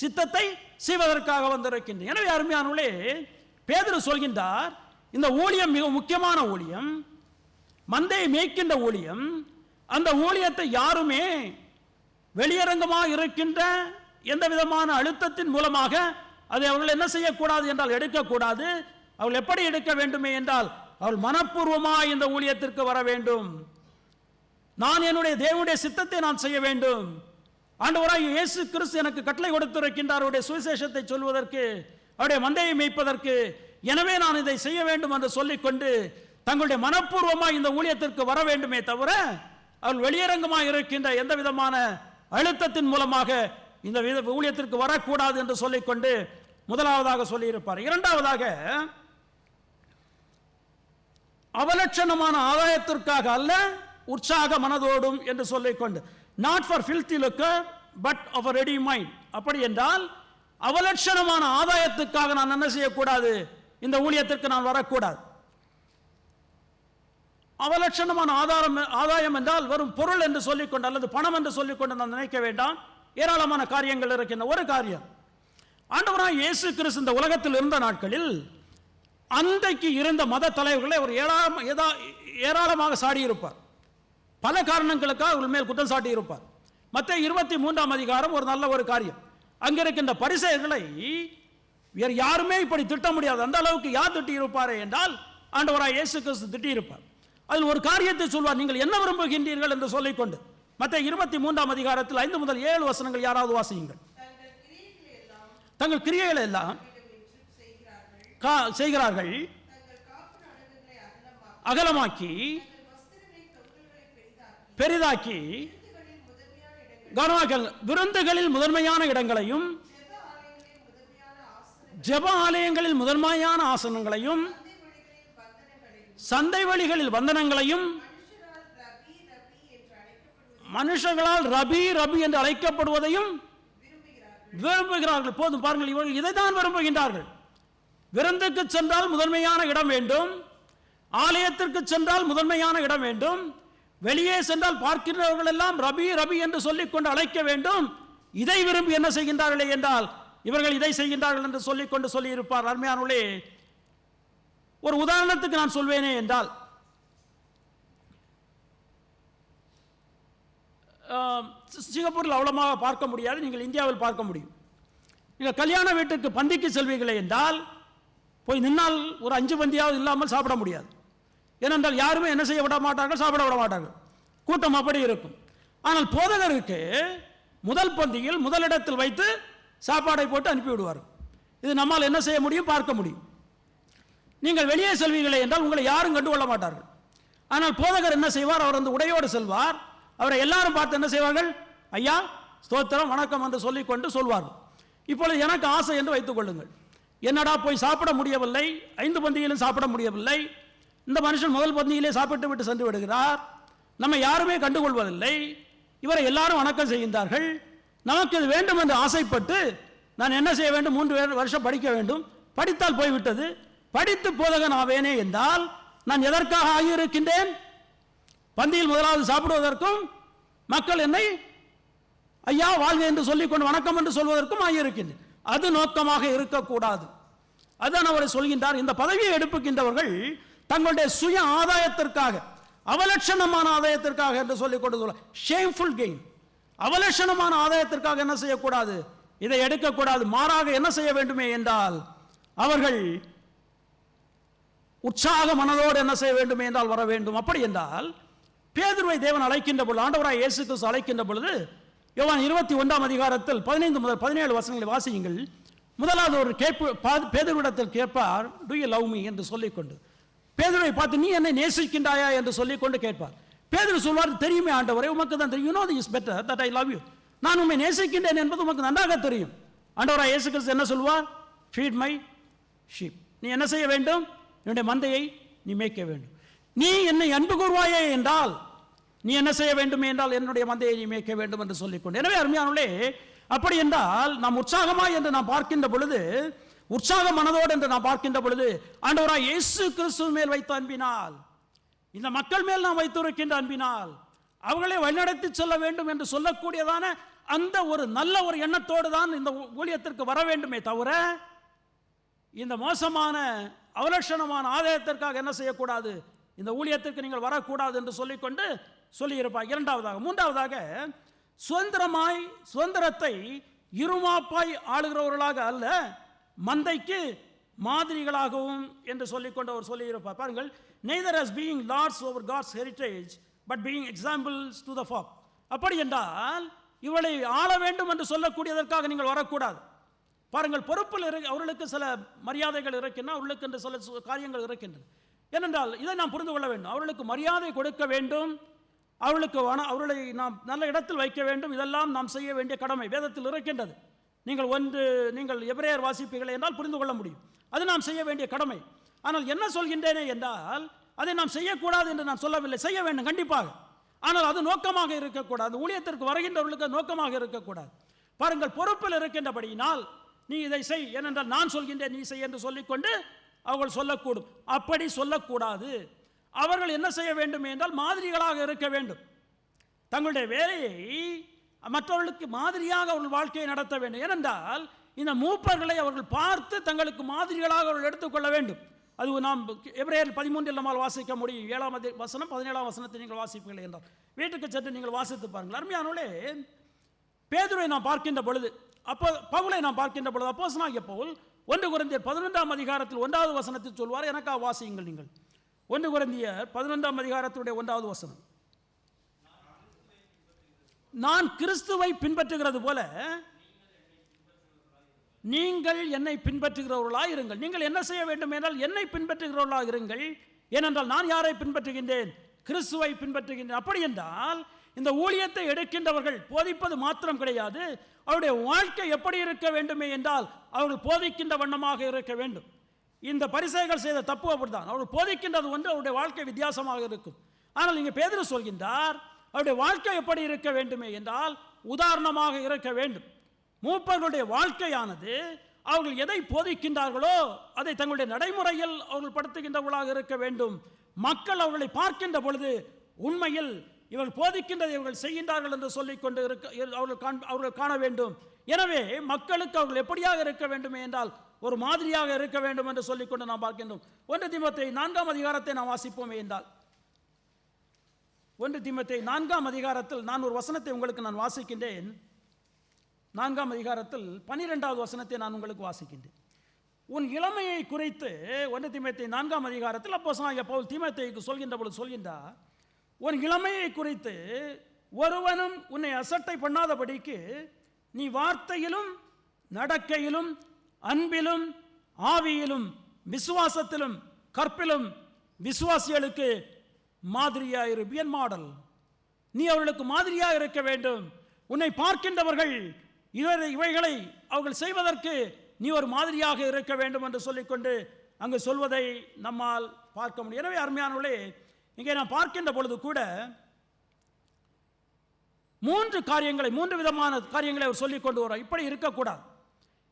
சித்தத்தை செய்வதற்காக வந்திருக்கின்றேன். எனவே அருமையானவர்களே, பேதுரு சொல்கின்றார், இந்த ஊழியம் மிக முக்கியமான ஊழியம், மந்தையை மேய்க்கின்ற ஊழியம். அந்த ஊழியத்தை யாருமே வெளியரங்கமாக இருக்கின்ற எந்த விதமான அழுத்தத்தின் மூலமாக அதை அவர்கள் என்ன செய்யக்கூடாது என்றால் எடுக்கக்கூடாது. அவள் எப்படி எடுக்க வேண்டுமே என்றால், அவள் மனப்பூர்வமாக இந்த ஊழியத்திற்கு வர வேண்டும். நான் என்னுடைய தேவனுடைய சித்தத்தை நான் செய்ய வேண்டும். ஆண்டவராகிய இயேசு கிறிஸ்து எனக்கு கட்டளை கொடுத்திருக்கின்றார் அவருடைய சுவிசேஷத்தை சொல்வதற்கு, அவருடைய மந்தையை மேய்ப்பதற்கு. எனவே நான் இதை செய்ய வேண்டும் என்று சொல்லிக்கொண்டு தங்களுடைய மனப்பூர்வமாக இந்த ஊழியத்திற்கு வர வேண்டுமே தவிர அவள் வெளியரங்கமாக இருக்கின்ற எந்த விதமான அழுத்தத்தின் மூலமாக இந்த ஊழியத்திற்கு வரக்கூடாது என்று சொல்லிக்கொண்டு முதலாவதாக சொல்லியிருப்பார். இரண்டாவதாக, அவலட்சணமான ஆதாயத்திற்காக அல்ல, உற்சாக மனதோடும் என்று சொல்லிக்கொண்டு, not for filthy lucre but of a ready mind. அப்படி என்றால் அவலட்சணமான ஆதாயத்துக்காக நான் என்ன செய்யக்கூடாது, இந்த ஊழியத்திற்கு நான் வரக்கூடாது. அவலட்சணமான ஆதாயம் என்றால் வெறும் பொருள் என்று சொல்லிக்கொண்டு அல்லது பணம் என்று சொல்லிக்கொண்டு நான் நினைக்க வேண்டாம். ஏராளமான காரியங்கள் இருக்கின்ற ஒரு காரியம், ஆண்டவராய் இயேசு கிறிஸ்து இந்த உலகத்தில் இருந்த நாட்களில் அன்றைக்கு இருந்த மத தலைவர்களை அவர் ஏராளமாக சாடியிருப்பார். பல காரணங்களுக்காக அவர்கள் மேல் குற்றம் சாட்டியிருப்பார். மத்தேயு 23ஆம் அதிகாரம் ஒரு நல்ல ஒரு காரியம். அங்கிருக்கின்ற பரிசேயர்களை வேறு யாருமே இப்படி திட்ட முடியாது. அந்த அளவுக்கு யார் திட்டி இருப்பாரே என்றால் ஆண்டவராய் இயேசு கிறிஸ்து திட்டி இருப்பார். அதில் ஒரு காரியத்தை சொல்வார், நீங்கள் என்ன விரும்புகின்றீர்கள் என்று சொல்லிக்கொண்டு. மத்தேயு 23ஆம் அதிகாரத்தில் 5 முதல் 7 வசனங்கள் யாராவது வாசியுங்கள். தங்கள் கிரியைகளை எல்லாம் செய்கிறார்கள், அகலமாக்கி பெரிதாக்கி, விருந்துகளில் முதன்மையான இடங்களையும் ஜெப ஆலயங்களில் முதன்மையான ஆசனங்களையும் சந்தை வழிகளில் வந்தனங்களையும் மனுஷர்களால் ரபி ரபி என்று அழைக்கப்படுவதையும் விரும்புகிறார்கள். போதும் பாருங்கள், இவர்கள் இதைத்தான் விரும்புகின்றார்கள். விருந்துக்கு சென்றால் முதன்மையான இடம் வேண்டும், ஆலயத்திற்கு சென்றால் முதன்மையான இடம் வேண்டும், வெளியே சென்றால் பார்க்கிறவர்கள் எல்லாம் ரபி ரபி என்று சொல்லிக்கொண்டு அழைக்க வேண்டும். இதை விரும்பி என்ன செய்கின்றார்களே என்றால் இவர்கள் இதை செய்கின்றார்கள் என்று சொல்லிக்கொண்டு சொல்லியிருப்பார். அருமையானவர்களே, ஒரு உதாரணத்துக்கு நான் சொல்வேனே என்றால், சிங்கப்பூரில் அவ்வளமாக பார்க்க முடியாது, நீங்கள் இந்தியாவில் பார்க்க முடியும். நீங்கள் கல்யாண வீட்டுக்கு பந்திக்கு செல்வீர்களே என்றால் போய் நின்னால் ஒரு 5 பந்தியாவது இல்லாமல் சாப்பிட முடியாது. ஏனென்றால் யாருமே என்ன செய்ய விட மாட்டார்கள், சாப்பிட விட மாட்டார்கள், கூட்டம் அப்படி இருக்கும். ஆனால் போதகருக்கு முதல் பந்தியில் முதலிடத்தில் வைத்து சாப்பாடை போட்டு அனுப்பிவிடுவார்கள். இது நம்மால் என்ன செய்ய முடியும், பார்க்க முடியும். நீங்கள் வெளியே செல்வீர்களே என்றால் உங்களை யாரும் கண்டுகொள்ள மாட்டார்கள். ஆனால் போதகர் என்ன செய்வார், அவர் அந்த உடையோடு செல்வார். அவரை எல்லாரும் பார்த்து என்ன செய்வார்கள், ஐயா ஸ்தோத்திரம் வணக்கம் என்று சொல்லிக்கொண்டு சொல்வார்கள். இப்பொழுது எனக்கு ஆசை என்று வைத்துக் கொள்ளுங்கள், என்னடா போய் சாப்பிட முடியவில்லை, 5 பந்தியிலும் சாப்பிட முடியவில்லை, இந்த மனுஷன் முதல் பந்தியிலே சாப்பிட்டு விட்டு சென்று விடுகிறார், நம்ம யாருமே கண்டுகொள்வதில்லை, இவரை எல்லாரும் வணக்கம் செய்கின்றார்கள், நமக்கு இது வேண்டும் என்று ஆசைப்பட்டு நான் என்ன செய்ய வேண்டும், 3 வருஷம் படிக்க வேண்டும், படித்தால் போய்விட்டது, படித்து போதகன் ஆவேனே என்றால் நான் எதற்காக ஆகியிருக்கின்றேன், பந்தியில் முதலாவது சாப்பிடுவதற்கும் மக்கள் என்னை ஐயா வாழ்க என்று சொல்லிக்கொண்டு வணக்கம் என்று சொல்வதற்கும் ஆகியிருக்கின்றேன். அது நோக்கமாக இருக்கக்கூடாது. அதான் அவரை சொல்கின்றார், இந்த பதவியை எடுப்புகின்றவர்கள் தங்களுடைய சுய ஆதாயத்திற்காக, அவலட்சணமான ஆதாயத்திற்காக என்று சொல்லிக்கொண்டு சொல்ல, ஷேம்ஃபுல் கெயின், அவலட்சணமான ஆதாயத்திற்காக என்ன செய்யக்கூடாது, இதை எடுக்கக்கூடாது. மாறாக என்ன செய்ய வேண்டுமே என்றால் அவர்கள் உற்சாக மனதோடு என்ன செய்ய வேண்டுமே என்றால் வர வேண்டும். அப்படி என்றால் பேதுருவை தேவன் அழைக்கின்ற பொழுது, ஆண்டவராய் இயேசு கிறிஸ்து அழைக்கின்ற பொழுது, யோவான் 21ஆம் அதிகாரத்தில் 15 முதல் 17 வசனங்களை வாசியுங்கள். முதலாவது ஒரு பேதுருவிடத்தில் கேட்பார், டு யூ லவ் மீ என்று சொல்லிக்கொண்டு, பேதுருவை பார்த்து நீ என்னை நேசிக்கின்றாயா என்று சொல்லிக்கொண்டு கேட்பார். பேதுரு சொல்வார், தெரியுமே ஆண்டவரே, உமக்கு தான் தெரியும், you know this better that I love you, நான் உண்மை நேசிக்கின்றேன் என்பது உமக்கு நன்றாக தெரியும். ஆண்டவராய் இயேசு கிறிஸ்து என்ன சொல்வார், ஃபீட் மை ஷீப், நீ என்ன செய்ய வேண்டும், என்னுடைய மந்தையை நீ மேய்க்க வேண்டும். நீ என்னை அன்பு கூர்வாயே என்றால் நீ என்ன செய்ய வேண்டும் என்றால் என்னுடைய மந்தையை நீ மேய்க்க வேண்டும் என்று சொல்லிக்கொண்டு. எனவே அருமையானவர்களே, அப்படி என்றால் நாம் உற்சாகமாய் என்று நாம் பார்க்கின்ற பொழுது, உற்சாக மனதோடு என்று நாம் பார்க்கின்ற பொழுது, ஆண்டவராய் இயேசு கிறிஸ்து மேல் வைத்த அன்பினால், இந்த மக்கள் மேல் நாம் வைத்திருக்கின்ற அன்பினால் அவர்களை வழிநடத்தி செல்ல வேண்டும் என்று சொல்லக்கூடியதான அந்த ஒரு நல்ல ஒரு எண்ணத்தோடு தான் இந்த ஊழியத்திற்கு வர வேண்டுமே தவிர, இந்த மோசமான அவலட்சணமான ஆதாயத்திற்காக என்ன செய்யக்கூடாது, இந்த ஊழியத்திற்கு நீங்கள் வரக்கூடாது என்று சொல்லிக்கொண்டு சொல்லியிருப்பார். மூன்றாவதாக சுதந்திரத்தை இருமாப்பாய் ஆளுகிறவர்களாக அல்ல, மந்தைக்கு மாதிரிகளாகவும் என்று சொல்லிக்கொண்டு அவர் சொல்லியிருப்பார். பாருங்கள், neither as being lords over God's heritage but being examples to the flock. அப்படி என்றால் இவளை ஆள வேண்டும் என்று சொல்லக்கூடியதற்காக நீங்கள் வரக்கூடாது. பாருங்கள், பொறுப்பில் அவர்களுக்கு சில மரியாதைகள் இருக்கின்றன, அவர்களுக்கு என்று சில காரியங்கள் இருக்கின்றன. ஏனென்றால் இதை நாம் புரிந்து கொள்ள வேண்டும், அவர்களுக்கு மரியாதை கொடுக்க வேண்டும், அவர்களை நாம் நல்ல இடத்தில் வைக்க வேண்டும், இதெல்லாம் நாம் செய்ய வேண்டிய கடமை வேதத்தில் இருக்கின்றது. நீங்கள் எபிரேயர் வாசிப்பீர்கள் என்றால் புரிந்து கொள்ள முடியும், அது நாம் செய்ய வேண்டிய கடமை. ஆனால் என்ன சொல்கின்றேனே என்றால் அதை நாம் செய்யக்கூடாது என்று நான் சொல்லவில்லை, செய்ய வேண்டும் கண்டிப்பாக. ஆனால் அது நோக்கமாக இருக்கக்கூடாது, ஊழியத்திற்கு வருகின்றவர்களுக்கு நோக்கமாக இருக்கக்கூடாது. பாருங்கள், பொறுப்பில் இருக்கின்றபடியினால் நீ இதை செய், ஏனென்றால் நான் சொல்கின்றேன் நீ செய் என்று சொல்லிக்கொண்டு அவர்கள் சொல்லக்கூடும். அப்படி சொல்லக்கூடாது. அவர்கள் என்ன செய்ய வேண்டும் என்றால் மாதிரிகளாக இருக்க வேண்டும். தங்களுடைய வேலையை மற்றவர்களுக்கு மாதிரியாக அவர்கள் வாழ்க்கையை நடத்த வேண்டும். ஏனென்றால் இந்த மூப்பர்களை அவர்கள் பார்த்து தங்களுக்கு மாதிரிகளாக அவர்கள் எடுத்துக்கொள்ள வேண்டும். அது நாம் எபிரேயர் 13 நம்மால் வாசிக்க முடியும். 7ஆம் வசனம் 17ஆம் வசனத்தை நீங்கள் வாசிப்பீர்கள் என்றால் வீட்டுக்கு சென்று நீங்கள் வாசித்து பாருங்கள். அருமையானவர்களே, பேதுருவை நாம் பார்க்கின்ற பொழுது, பவுலை நாம் பார்க்கின்ற பொழுது, அப்போஸ்தலனாகிய பவுல் 1 கொரிந்தியர் 11ஆம் அதிகாரத்தில் 1வது வசனத்தில் சொல்வார், எனக்காக வாசியுங்கள் நீங்கள். 1 கொரிந்தியர் 11ஆம் அதிகாரத்துடைய 1வது வசனம், நான் கிறிஸ்துவை பின்பற்றுகிறது போல நீங்கள் என்னை பின்பற்றுகிறவர்களாக இருங்கள். நீங்கள் என்ன செய்ய வேண்டும் என்றால் என்னை பின்பற்றுகிறவர்களாக இருங்கள். ஏனென்றால் நான் யாரை பின்பற்றுகின்றேன், கிறிஸ்துவை பின்பற்றுகின்றேன். அப்படி என்றால் இந்த ஊழியத்தை எடுக்கின்றவர்கள் போதிப்பது மாத்திரம் கிடையாது, அவருடைய வாழ்க்கை எப்படி இருக்க வேண்டுமே என்றால் அவர்கள் போதிக்கின்ற வண்ணமாக இருக்க வேண்டும். இந்த பரிசேயர்கள் செய்த தப்பு அப்படித்தான், அவர்கள் போதிக்கின்றது ஒன்று, அவருடைய வாழ்க்கை வித்தியாசமாக இருக்கும். ஆனால் இங்கே பேதுரு சொல்கின்றார், அவருடைய வாழ்க்கை எப்படி இருக்க வேண்டுமே என்றால் உதாரணமாக இருக்க வேண்டும். மூப்பர்களுடைய வாழ்க்கையானது அவர்கள் எதை போதிக்கின்றார்களோ அதை தங்களுடைய நடைமுறையில் அவர்கள் படுத்துகின்றவர்களாக இருக்க வேண்டும். மக்கள் அவர்களை பார்க்கின்ற பொழுது உண்மையில் இவர்கள் போதிக்கின்றதை இவர்கள் செய்கின்றார்கள் என்று சொல்லிக்கொண்டு அவர்கள் காண வேண்டும். எனவே மக்களுக்கு அவர்கள் எப்படியாக இருக்க வேண்டுமே என்றால் ஒரு மாதிரியாக இருக்க வேண்டும் என்று சொல்லிக்கொண்டு நாம் பார்க்கின்றோம். 1 தீமோத்தேயு 4ஆம் அதிகாரத்தை நாம் வாசிப்போமே என்றால், 1 தீமோத்தேயு 4ஆம் அதிகாரத்தில் நான் ஒரு வசனத்தை உங்களுக்கு நான் வாசிக்கின்றேன். 4ஆம் அதிகாரத்தில் 12வது வசனத்தை நான் உங்களுக்கு வாசிக்கின்றேன். உன் இளமையை குறித்து 1 தீமோத்தேயு 4ஆம் அதிகாரத்தில் அப்போஸ்தலனாகிய பவுல் தீமோத்தேயுக்கு சொல்கின்ற பொழுது சொல்கின்றார், உன் இளமையை குறித்து ஒருவனும் உன்னை அசட்டை பண்ணாதபடிக்கு நீ வார்த்தையிலும் நடக்கையிலும் அன்பிலும் ஆவியிலும் விசுவாசத்திலும் கற்பிலும் விசுவாசிகளுக்கு மாதிரியாயிரு. பி என் மாடல். நீ அவர்களுக்கு மாதிரியாக இருக்க வேண்டும். உன்னை பார்க்கின்றவர்கள் இவைகளை அவர்கள் செய்வதற்கு நீ ஒரு மாதிரியாக இருக்க வேண்டும் என்று சொல்லிக்கொண்டு அங்கு சொல்வதை நம்மால் பார்க்க முடியும். எனவே அருமையானவர்களே, இங்கே நான் பார்க்கின்ற பொழுது கூட 3 விதமான காரியங்களை அவர் சொல்லிக் கொண்டு வர. இப்படி இருக்கக்கூடாது.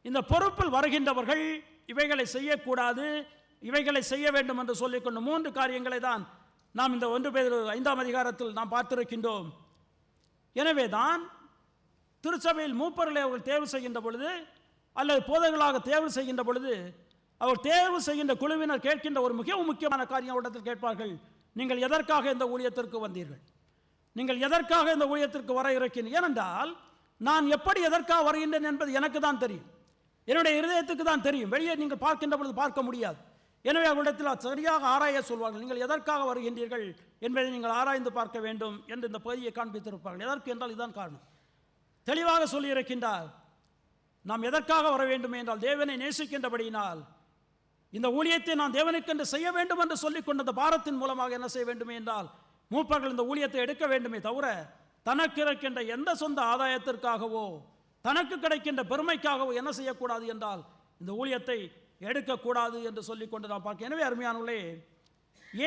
இந்த பொறுப்பில் வருகின்றவர்கள் இவைகளை செய்யக்கூடாது, இவைகளை செய்ய வேண்டும் என்று சொல்லிக்கொண்டு 3 காரியங்களை தான் நாம் இந்த 1 பேதுரு 5ஆம் அதிகாரத்தில் நாம் பார்த்திருக்கின்றோம். எனவே தான் திருச்சபையில் மூப்பர்களை அவர்கள் தேர்வு செய்கின்ற பொழுது அல்லது போதகர்களாக தேர்வு செய்கின்ற பொழுது அவர் தேர்வு செய்கின்ற குழுவினர் கேட்கின்ற ஒரு மிகவும் முக்கியமான காரியம் அவரிடத்தில் கேட்பார்கள், நீங்கள் எதற்காக இந்த ஊழியத்திற்கு வந்தீர்கள்? நீங்கள் எதற்காக இந்த ஊழியத்திற்கு வர இருக்கிறீர்கள்? ஏனென்றால் நான் எப்படி எதற்காக வருகின்றேன் என்பது எனக்கு தான் தெரியும், என்னுடைய இருதயத்துக்கு தான் தெரியும். வெளியே நீங்கள் பார்க்கின்ற பொழுது பார்க்க முடியாது. எனவே அவரிடத்தில் சரியாக ஆராய சொல்வார்கள். நீங்கள் எதற்காக வருகின்றீர்கள் என்பதை நீங்கள் ஆராய்ந்து பார்க்க வேண்டும் என்று இந்த பகுதியை காண்பித்திருப்பார்கள். எதற்கு என்றால் இதுதான் காரணம். தெளிவாக சொல்லியிருக்கின்றார், நாம் எதற்காக வர வேண்டும் என்றால் தேவனை நேசிக்கின்றபடியினால் இந்த ஊழியத்தை நான் தேவனுக்கென்று செய்ய வேண்டும் என்று சொல்லிக் கொண்ட அந்த பாரத்தின் மூலமாக என்ன செய்ய வேண்டும் என்றால் மூப்பர்கள் இந்த ஊழியத்தை எடுக்க வேண்டுமே தவிர தனக்கு இருக்கின்ற எந்த சொந்த ஆதாயத்திற்காகவோ தனக்கு கிடைக்கின்ற பெருமைக்காகவோ என்ன செய்யக்கூடாது என்றால் இந்த ஊழியத்தை எடுக்கக்கூடாது என்று சொல்லிக்கொண்டு நாம் பார்க்க. எனவே அருமையானவர்களே,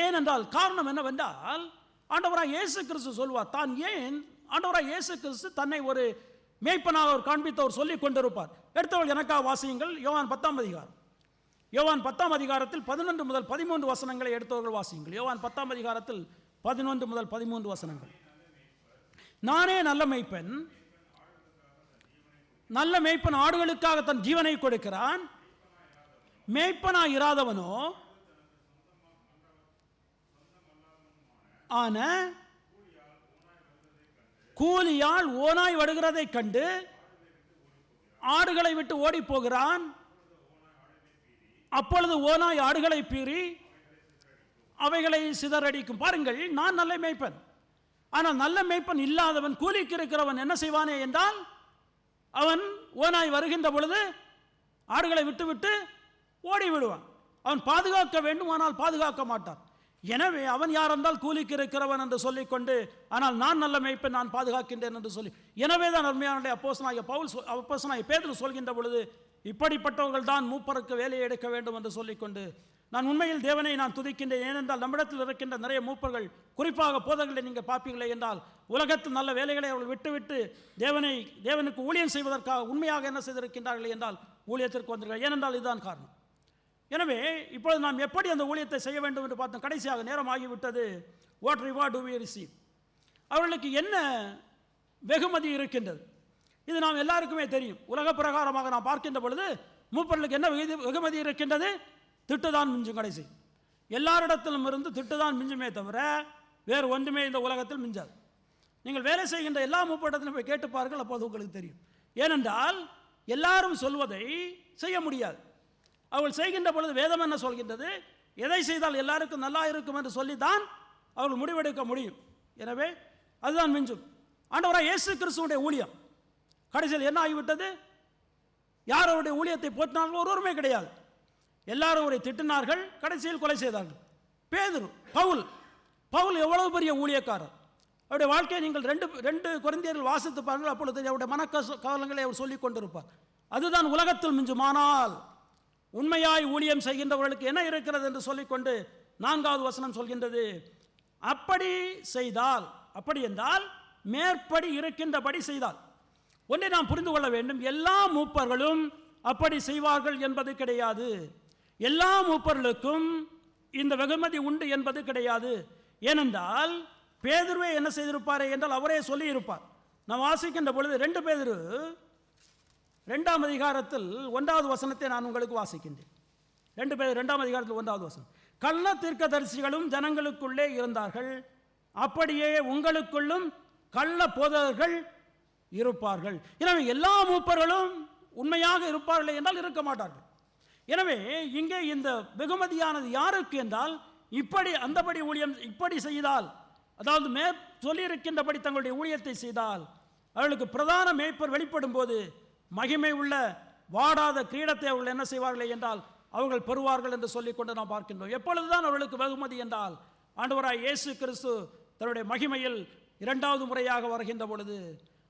ஏனென்றால் காரணம் என்னவென்றால் ஆண்டவராக இயேசு கிறிஸ்து சொல்வார், தான் ஏன் ஆண்டவராக இயேசு கிறிஸ்து தன்னை ஒரு மேய்ப்பனாக அவர் காண்பித்தவர் சொல்லிக் கொண்டிருப்பார். எடுத்தவர்கள் எனக்காக வாசியுங்கள். யோவான் 10ஆம் அதிகாரம். யோவான் 10ஆம் அதிகாரத்தில் 11 முதல் 13 வசனங்களை எடுத்தவர்கள் வாசியுங்கள். யோவான் 10ஆம் அதிகாரத்தில் 11 முதல் 13 வசனங்கள். நானே நல்ல மேய்ப்பன், நல்ல மேய்ப்பன் ஆடுகளுக்காக தன் ஜீவனை கொடுக்கிறான். மேய்ப்பனாய் இராதவனோ ஆன கூலியால் ஓனாய் வருகிறதை கண்டு ஆடுகளை விட்டு ஓடி போகிறான். அப்பொழுது ஓனாய் ஆடுகளை பீறி அவைகளை சிதறடிக்கும். பாருங்கள், நான் நல்ல மேய்ப்பன். ஆனால் நல்ல மேய்ப்பன் இல்லாதவன், கூலிக்கு இருக்கிறவன் என்ன செய்வானே என்றால் அவன் ஓனாய் வருகின்ற பொழுது ஆடுகளை விட்டுவிட்டு ஓடி விடுவான். அவன் பாதுகாக்க வேண்டும், ஆனால் பாதுகாக்க மாட்டான். எனவே அவன் யார் என்றால் கூலிக்கு இருக்கிறவன் என்று சொல்லிக்கொண்டு, ஆனால் நான் நல்ல மேய்ப்பன், நான் பாதுகாக்கின்றேன் என்று சொல்லி. எனவே தான் அருமையான அப்போஸ்தலனாகிய பேதுரு சொல்கின்ற பொழுது இப்படிப்பட்டவர்கள் தான் மூப்பருக்கு வேலையை எடுக்க வேண்டும் என்று சொல்லிக்கொண்டு, நான் உண்மையில் தேவனை நான் துதிக்கின்றேன். ஏனென்றால் நம்மிடத்தில் இருக்கின்ற நிறைய மூப்பர்கள், குறிப்பாக போதகர்களை நீங்கள் பார்ப்பீர்களே என்றால் உலகத்தில் நல்ல வேலைகளை அவர்கள் விட்டுவிட்டு தேவனுக்கு ஊழியம் செய்வதற்காக உண்மையாக என்ன செய்திருக்கின்றார்கள் என்றால் ஊழியத்திற்கு வந்திருக்கிறார்கள். ஏனென்றால் இதுதான் காரணம். எனவே இப்பொழுது நாம் எப்படி அந்த ஊழியத்தை செய்ய வேண்டும் என்று பார்த்தோம். கடைசியாக நேரம் ஆகிவிட்டது. What reward do we receive? அவர்களுக்கு என்ன வெகுமதி இருக்கின்றது? இது நாம் எல்லாருக்குமே தெரியும். உலக பிரகாரமாக நாம் பார்க்கின்ற பொழுது மூப்பர்களுக்கு என்ன வெகுமதி இருக்கின்றது? திட்டுதான் மிஞ்சும். கடைசி எல்லாரிடத்திலும் இருந்து திட்டுதான் மிஞ்சுமே தவிர வேறு ஒன்றுமே இந்த உலகத்தில் மிஞ்சாது. நீங்கள் வேலை செய்கின்ற எல்லா மூப்பரிடத்திலும் போய் கேட்டுப்பார்கள், அப்போது உங்களுக்கு தெரியும். ஏனென்றால் எல்லாரும் சொல்வதை செய்ய முடியாது. அவர்கள் செய்கின்ற பொழுது வேதம் என்ன சொல்கின்றது? எதை செய்தால் எல்லாருக்கும் நல்லா இருக்கும் என்று சொல்லித்தான் அவர்கள் முடிவெடுக்க முடியும். எனவே அதுதான் மிஞ்சும். ஆண்டவராக இயேசு கிறிஸ்துவுடைய ஊழியம் கடைசியில் என்ன ஆகிவிட்டது? யார் அவருடைய ஊழியத்தை போற்றினார்கள்? ஒருவருமே கிடையாது. எல்லாரும் அவரை திட்டினார்கள், கடைசியில் கொலை செய்தார்கள். பேதுரு, பவுல் எவ்வளவு பெரிய ஊழியக்காரர்! அவருடைய வாழ்க்கையை நீங்கள் 2 கொரிந்தியர்கள் வாசித்து பாருங்கள். அப்பொழுது அவருடைய மனக்கவலங்களை அவர் சொல்லிக் கொண்டிருப்பார். அதுதான் உலகத்தில் மிஞ்சுமானால் உண்மையாய் ஊழியம் செய்கின்றவர்களுக்கு என்ன இருக்கிறது என்று சொல்லிக்கொண்டு 4வது வசனம் சொல்கின்றது, அப்படி செய்தால், அப்படி என்றால் மேற்படி இருக்கின்றபடி செய்தால். ஒன்றை நாம் புரிந்து கொள்ள வேண்டும், எல்லா மூப்பர்களும் அப்படி செய்வார்கள் என்பது கிடையாது. எல்லா மூப்பர்களுக்கும் இந்த வெகுமதி உண்டு என்பது கிடையாது. ஏனென்றால் பேதுருவே என்ன செய்திருப்பாரே என்றால் அவரே சொல்லியிருப்பார். நான் வாசிக்கின்ற பொழுது 2 பேதுரு 2ஆம் அதிகாரத்தில் 1வது வசனத்தை நான் உங்களுக்கு வாசிக்கின்றேன். 2 பேதுரு 2ஆம் அதிகாரத்தில் 1வது வசனம். கள்ள தீர்க்கதரிசிகளும் ஜனங்களுக்குள்ளே இருந்தார்கள், அப்படியே உங்களுக்குள்ளும் கள்ள போதகர்கள் இருப்பார்கள். எனவே எல்லா மூப்பர்களும் உண்மையாக இருப்பார்கள் என்றால் இருக்க மாட்டார்கள். எனவே இங்கே இந்த வெகுமதியானது யாருக்கு என்றால், இப்படி அந்தபடி ஊழியம் இப்படி செய்தால், அதாவது சொல்லியிருக்கின்றபடி தங்களுடைய ஊழியத்தை செய்தால் அவர்களுக்கு பிரதான மேய்ப்பர் வெளிப்படும் போது மகிமை உள்ள வாடாத கிரீடத்தை அவர்கள் என்ன செய்வார்கள் என்றால் அவர்கள் பெறுவார்கள் என்று சொல்லிக்கொண்டு நாம் பார்க்கின்றோம். எப்பொழுதுதான் அவர்களுக்கு வெகுமதி என்றால், ஆண்டவராய் இயேசு கிறிஸ்து தன்னுடைய மகிமையில் 2வது முறையாக வருகின்ற பொழுது,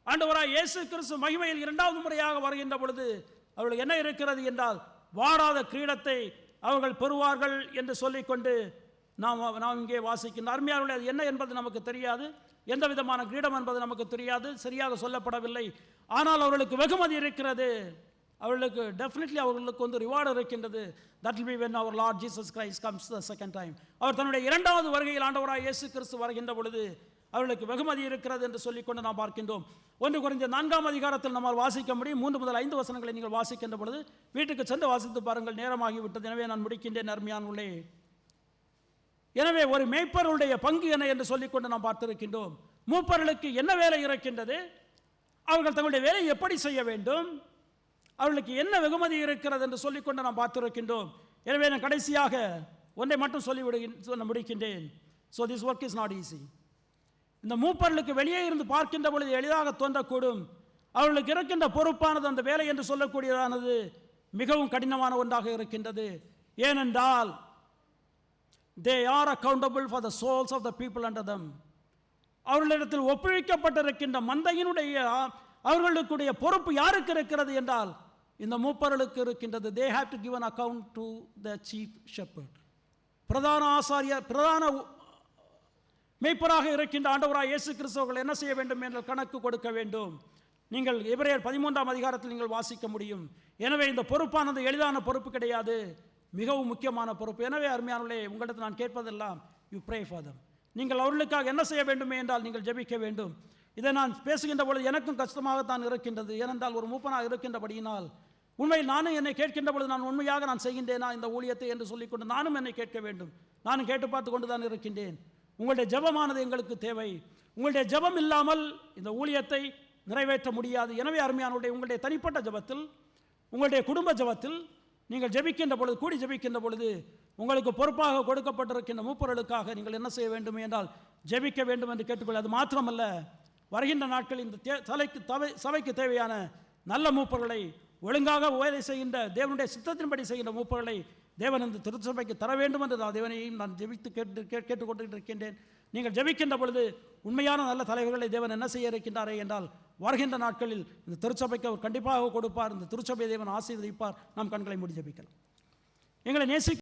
ஆண்டவராய் இயேசு கிறிஸ்து மகிமையில் 2வது முறையாக வருகின்ற பொழுது அவர்களுக்கு என்ன இருக்கிறது என்றால் வாடாத கிரீடத்தை அவர்கள் பெறுவார்கள் என்று சொல்லிக்கொண்டு நாம் இங்கே வாசிக்கின்ற அருமையானவர்களே, அது என்ன என்பது நமக்கு தெரியாது, எந்த விதமான கிரீடம் என்பது நமக்கு தெரியாது, சரியாக சொல்லப்படவில்லை. ஆனால் அவர்களுக்கு வெகுமதி இருக்கிறது, அவர்களுக்கு டெஃபினெட்லி அவர்களுக்கு ரிவார்டு இருக்கின்றது. That will be when our Lord Jesus Christ comes the second time. அவர் தன்னுடைய 2வது வருகையில் ஆண்டவராய் இயேசு கிறிஸ்து வருகின்ற பொழுது அவர்களுக்கு வெகுமதி இருக்கிறது என்று சொல்லிக்கொண்டு நாம் பார்க்கின்றோம். 1 கொரிந்தியர் 4ஆம் அதிகாரத்தில் நம்மால் வாசிக்க முடியும். 3 முதல் 5 வசனங்களை நீங்கள் வாசிக்கின்ற பொழுது வீட்டுக்கு சென்று வாசித்து பாருங்கள், நேரமாகிவிட்டது. எனவே நான் முடிக்கின்றேன் அருமையானவர்களே. எனவே ஒரு மேய்ப்பருடைய பங்கு என்ன என்று சொல்லிக்கொண்டு நாம் பார்த்திருக்கின்றோம். மூப்பர்களுக்கு என்ன வேலை இருக்கின்றது, அவர்கள் தங்களுடைய வேலையை எப்படி செய்ய வேண்டும், அவர்களுக்கு என்ன வெகுமதி இருக்கிறது என்று சொல்லிக்கொண்டு நாம் பார்த்திருக்கின்றோம். எனவே நான் கடைசியாக ஒன்றை மட்டும் சொல்ல முடிக்கின்றேன். So this work is not easy. இந்த மூப்பர்களுக்கு வெளியே இருந்து பார்க்கின்ற பொழுது எளிதாக தோன்றக்கூடும். அவர்களுக்கு இருக்கின்ற பொறுப்பானது, அந்த வேலை என்று சொல்லக்கூடியதானது மிகவும் கடினமான ஒன்றாக இருக்கின்றது. ஏனென்றால் they are accountable for the souls of the people under them. அவர்களிடத்தில் ஒப்புவிக்கப்பட்டிருக்கின்ற மந்தையினுடைய அவர்களுக்குடைய பொறுப்பு யாருக்கு இருக்கிறது என்றால் இந்த மூப்பர்களுக்கு இருக்கின்றது. they have to give an account to the chief shepherd. பிரதான ஆசாரியர், பிரதான மேய்ப்பராக இருக்கின்ற ஆண்டவராய் இயேசு கிறிஸ்துவர்கள் என்ன செய்ய வேண்டும் என்ற கணக்கு கொடுக்க வேண்டும். நீங்கள் எபிரேயர் 13ஆம் அதிகாரத்தில் நீங்கள் வாசிக்க முடியும். எனவே இந்த பொறுப்பானது எளிதான பொறுப்பு கிடையாது, மிகவும் முக்கியமான பொறுப்பு. எனவே அருமையானவர்களே, உங்களிடத்தில் நான் கேட்பதெல்லாம் யூ ப்ரே ஃபார் தம். நீங்கள் அவர்களுக்காக என்ன செய்ய வேண்டுமே என்றால் நீங்கள் ஜெபிக்க வேண்டும். இதை நான் பேசுகின்ற பொழுது எனக்கும் கஷ்டமாகத்தான் இருக்கின்றது. ஏனென்றால் ஒரு மூப்பனாக இருக்கின்றபடியினால் உண்மையில் நானும் என்னை கேட்கின்ற பொழுது நான் உண்மையாக நான் செய்கின்றேனா இந்த ஊழியத்தை என்று சொல்லிக்கொண்டு நானும் என்னை கேட்க வேண்டும். நானும் கேட்டு பார்த்து கொண்டு தான் இருக்கின்றேன். உங்களுடைய ஜெபமானது எங்களுக்கு தேவை. உங்களுடைய ஜெபம் இல்லாமல் இந்த ஊழியத்தை நிறைவேற்ற முடியாது. எனவே அருமையானவர்களே, உங்களுடைய தனிப்பட்ட ஜெபத்தில், உங்களுடைய குடும்ப ஜெபத்தில் நீங்கள் ஜெபிக்கின்ற பொழுது, கூடி ஜெபிக்கின்ற பொழுது உங்களுக்கு பொறுப்பாக கொடுக்கப்பட்டிருக்கின்ற மூப்பர்களுக்காக நீங்கள் என்ன செய்ய வேண்டும் என்றால் ஜெபிக்க வேண்டும் என்று கேட்டுக்கொள்ள. அது மாத்திரமல்ல, வருகின்ற நாட்களில் இந்த சபைக்கு தேவையான நல்ல மூப்பர்களை, ஒழுங்காக வேலை செய்கின்ற தேவனுடைய சித்தத்தின்படி செய்கின்ற மூப்பர்களை தேவன் இந்த திருச்சபைக்கு தர வேண்டும் என்று தேவனையும் நான் ஜெபித்து கேட்டுக்கொண்டு இருக்கின்றேன். நீங்கள் ஜெபிக்கின்ற பொழுது உண்மையான நல்ல தலைவர்களை தேவன் என்ன செய்ய இருக்கின்றாரே என்றால் வருகின்ற நாட்களில் இந்த திருச்சபைக்கு அவர் கண்டிப்பாக கொடுப்பார். இந்த திருச்சபை தேவன் ஆசீர்வதிப்பார். நாம் கண்களை மூடி ஜெபிக்கலாம். எங்களை நேசி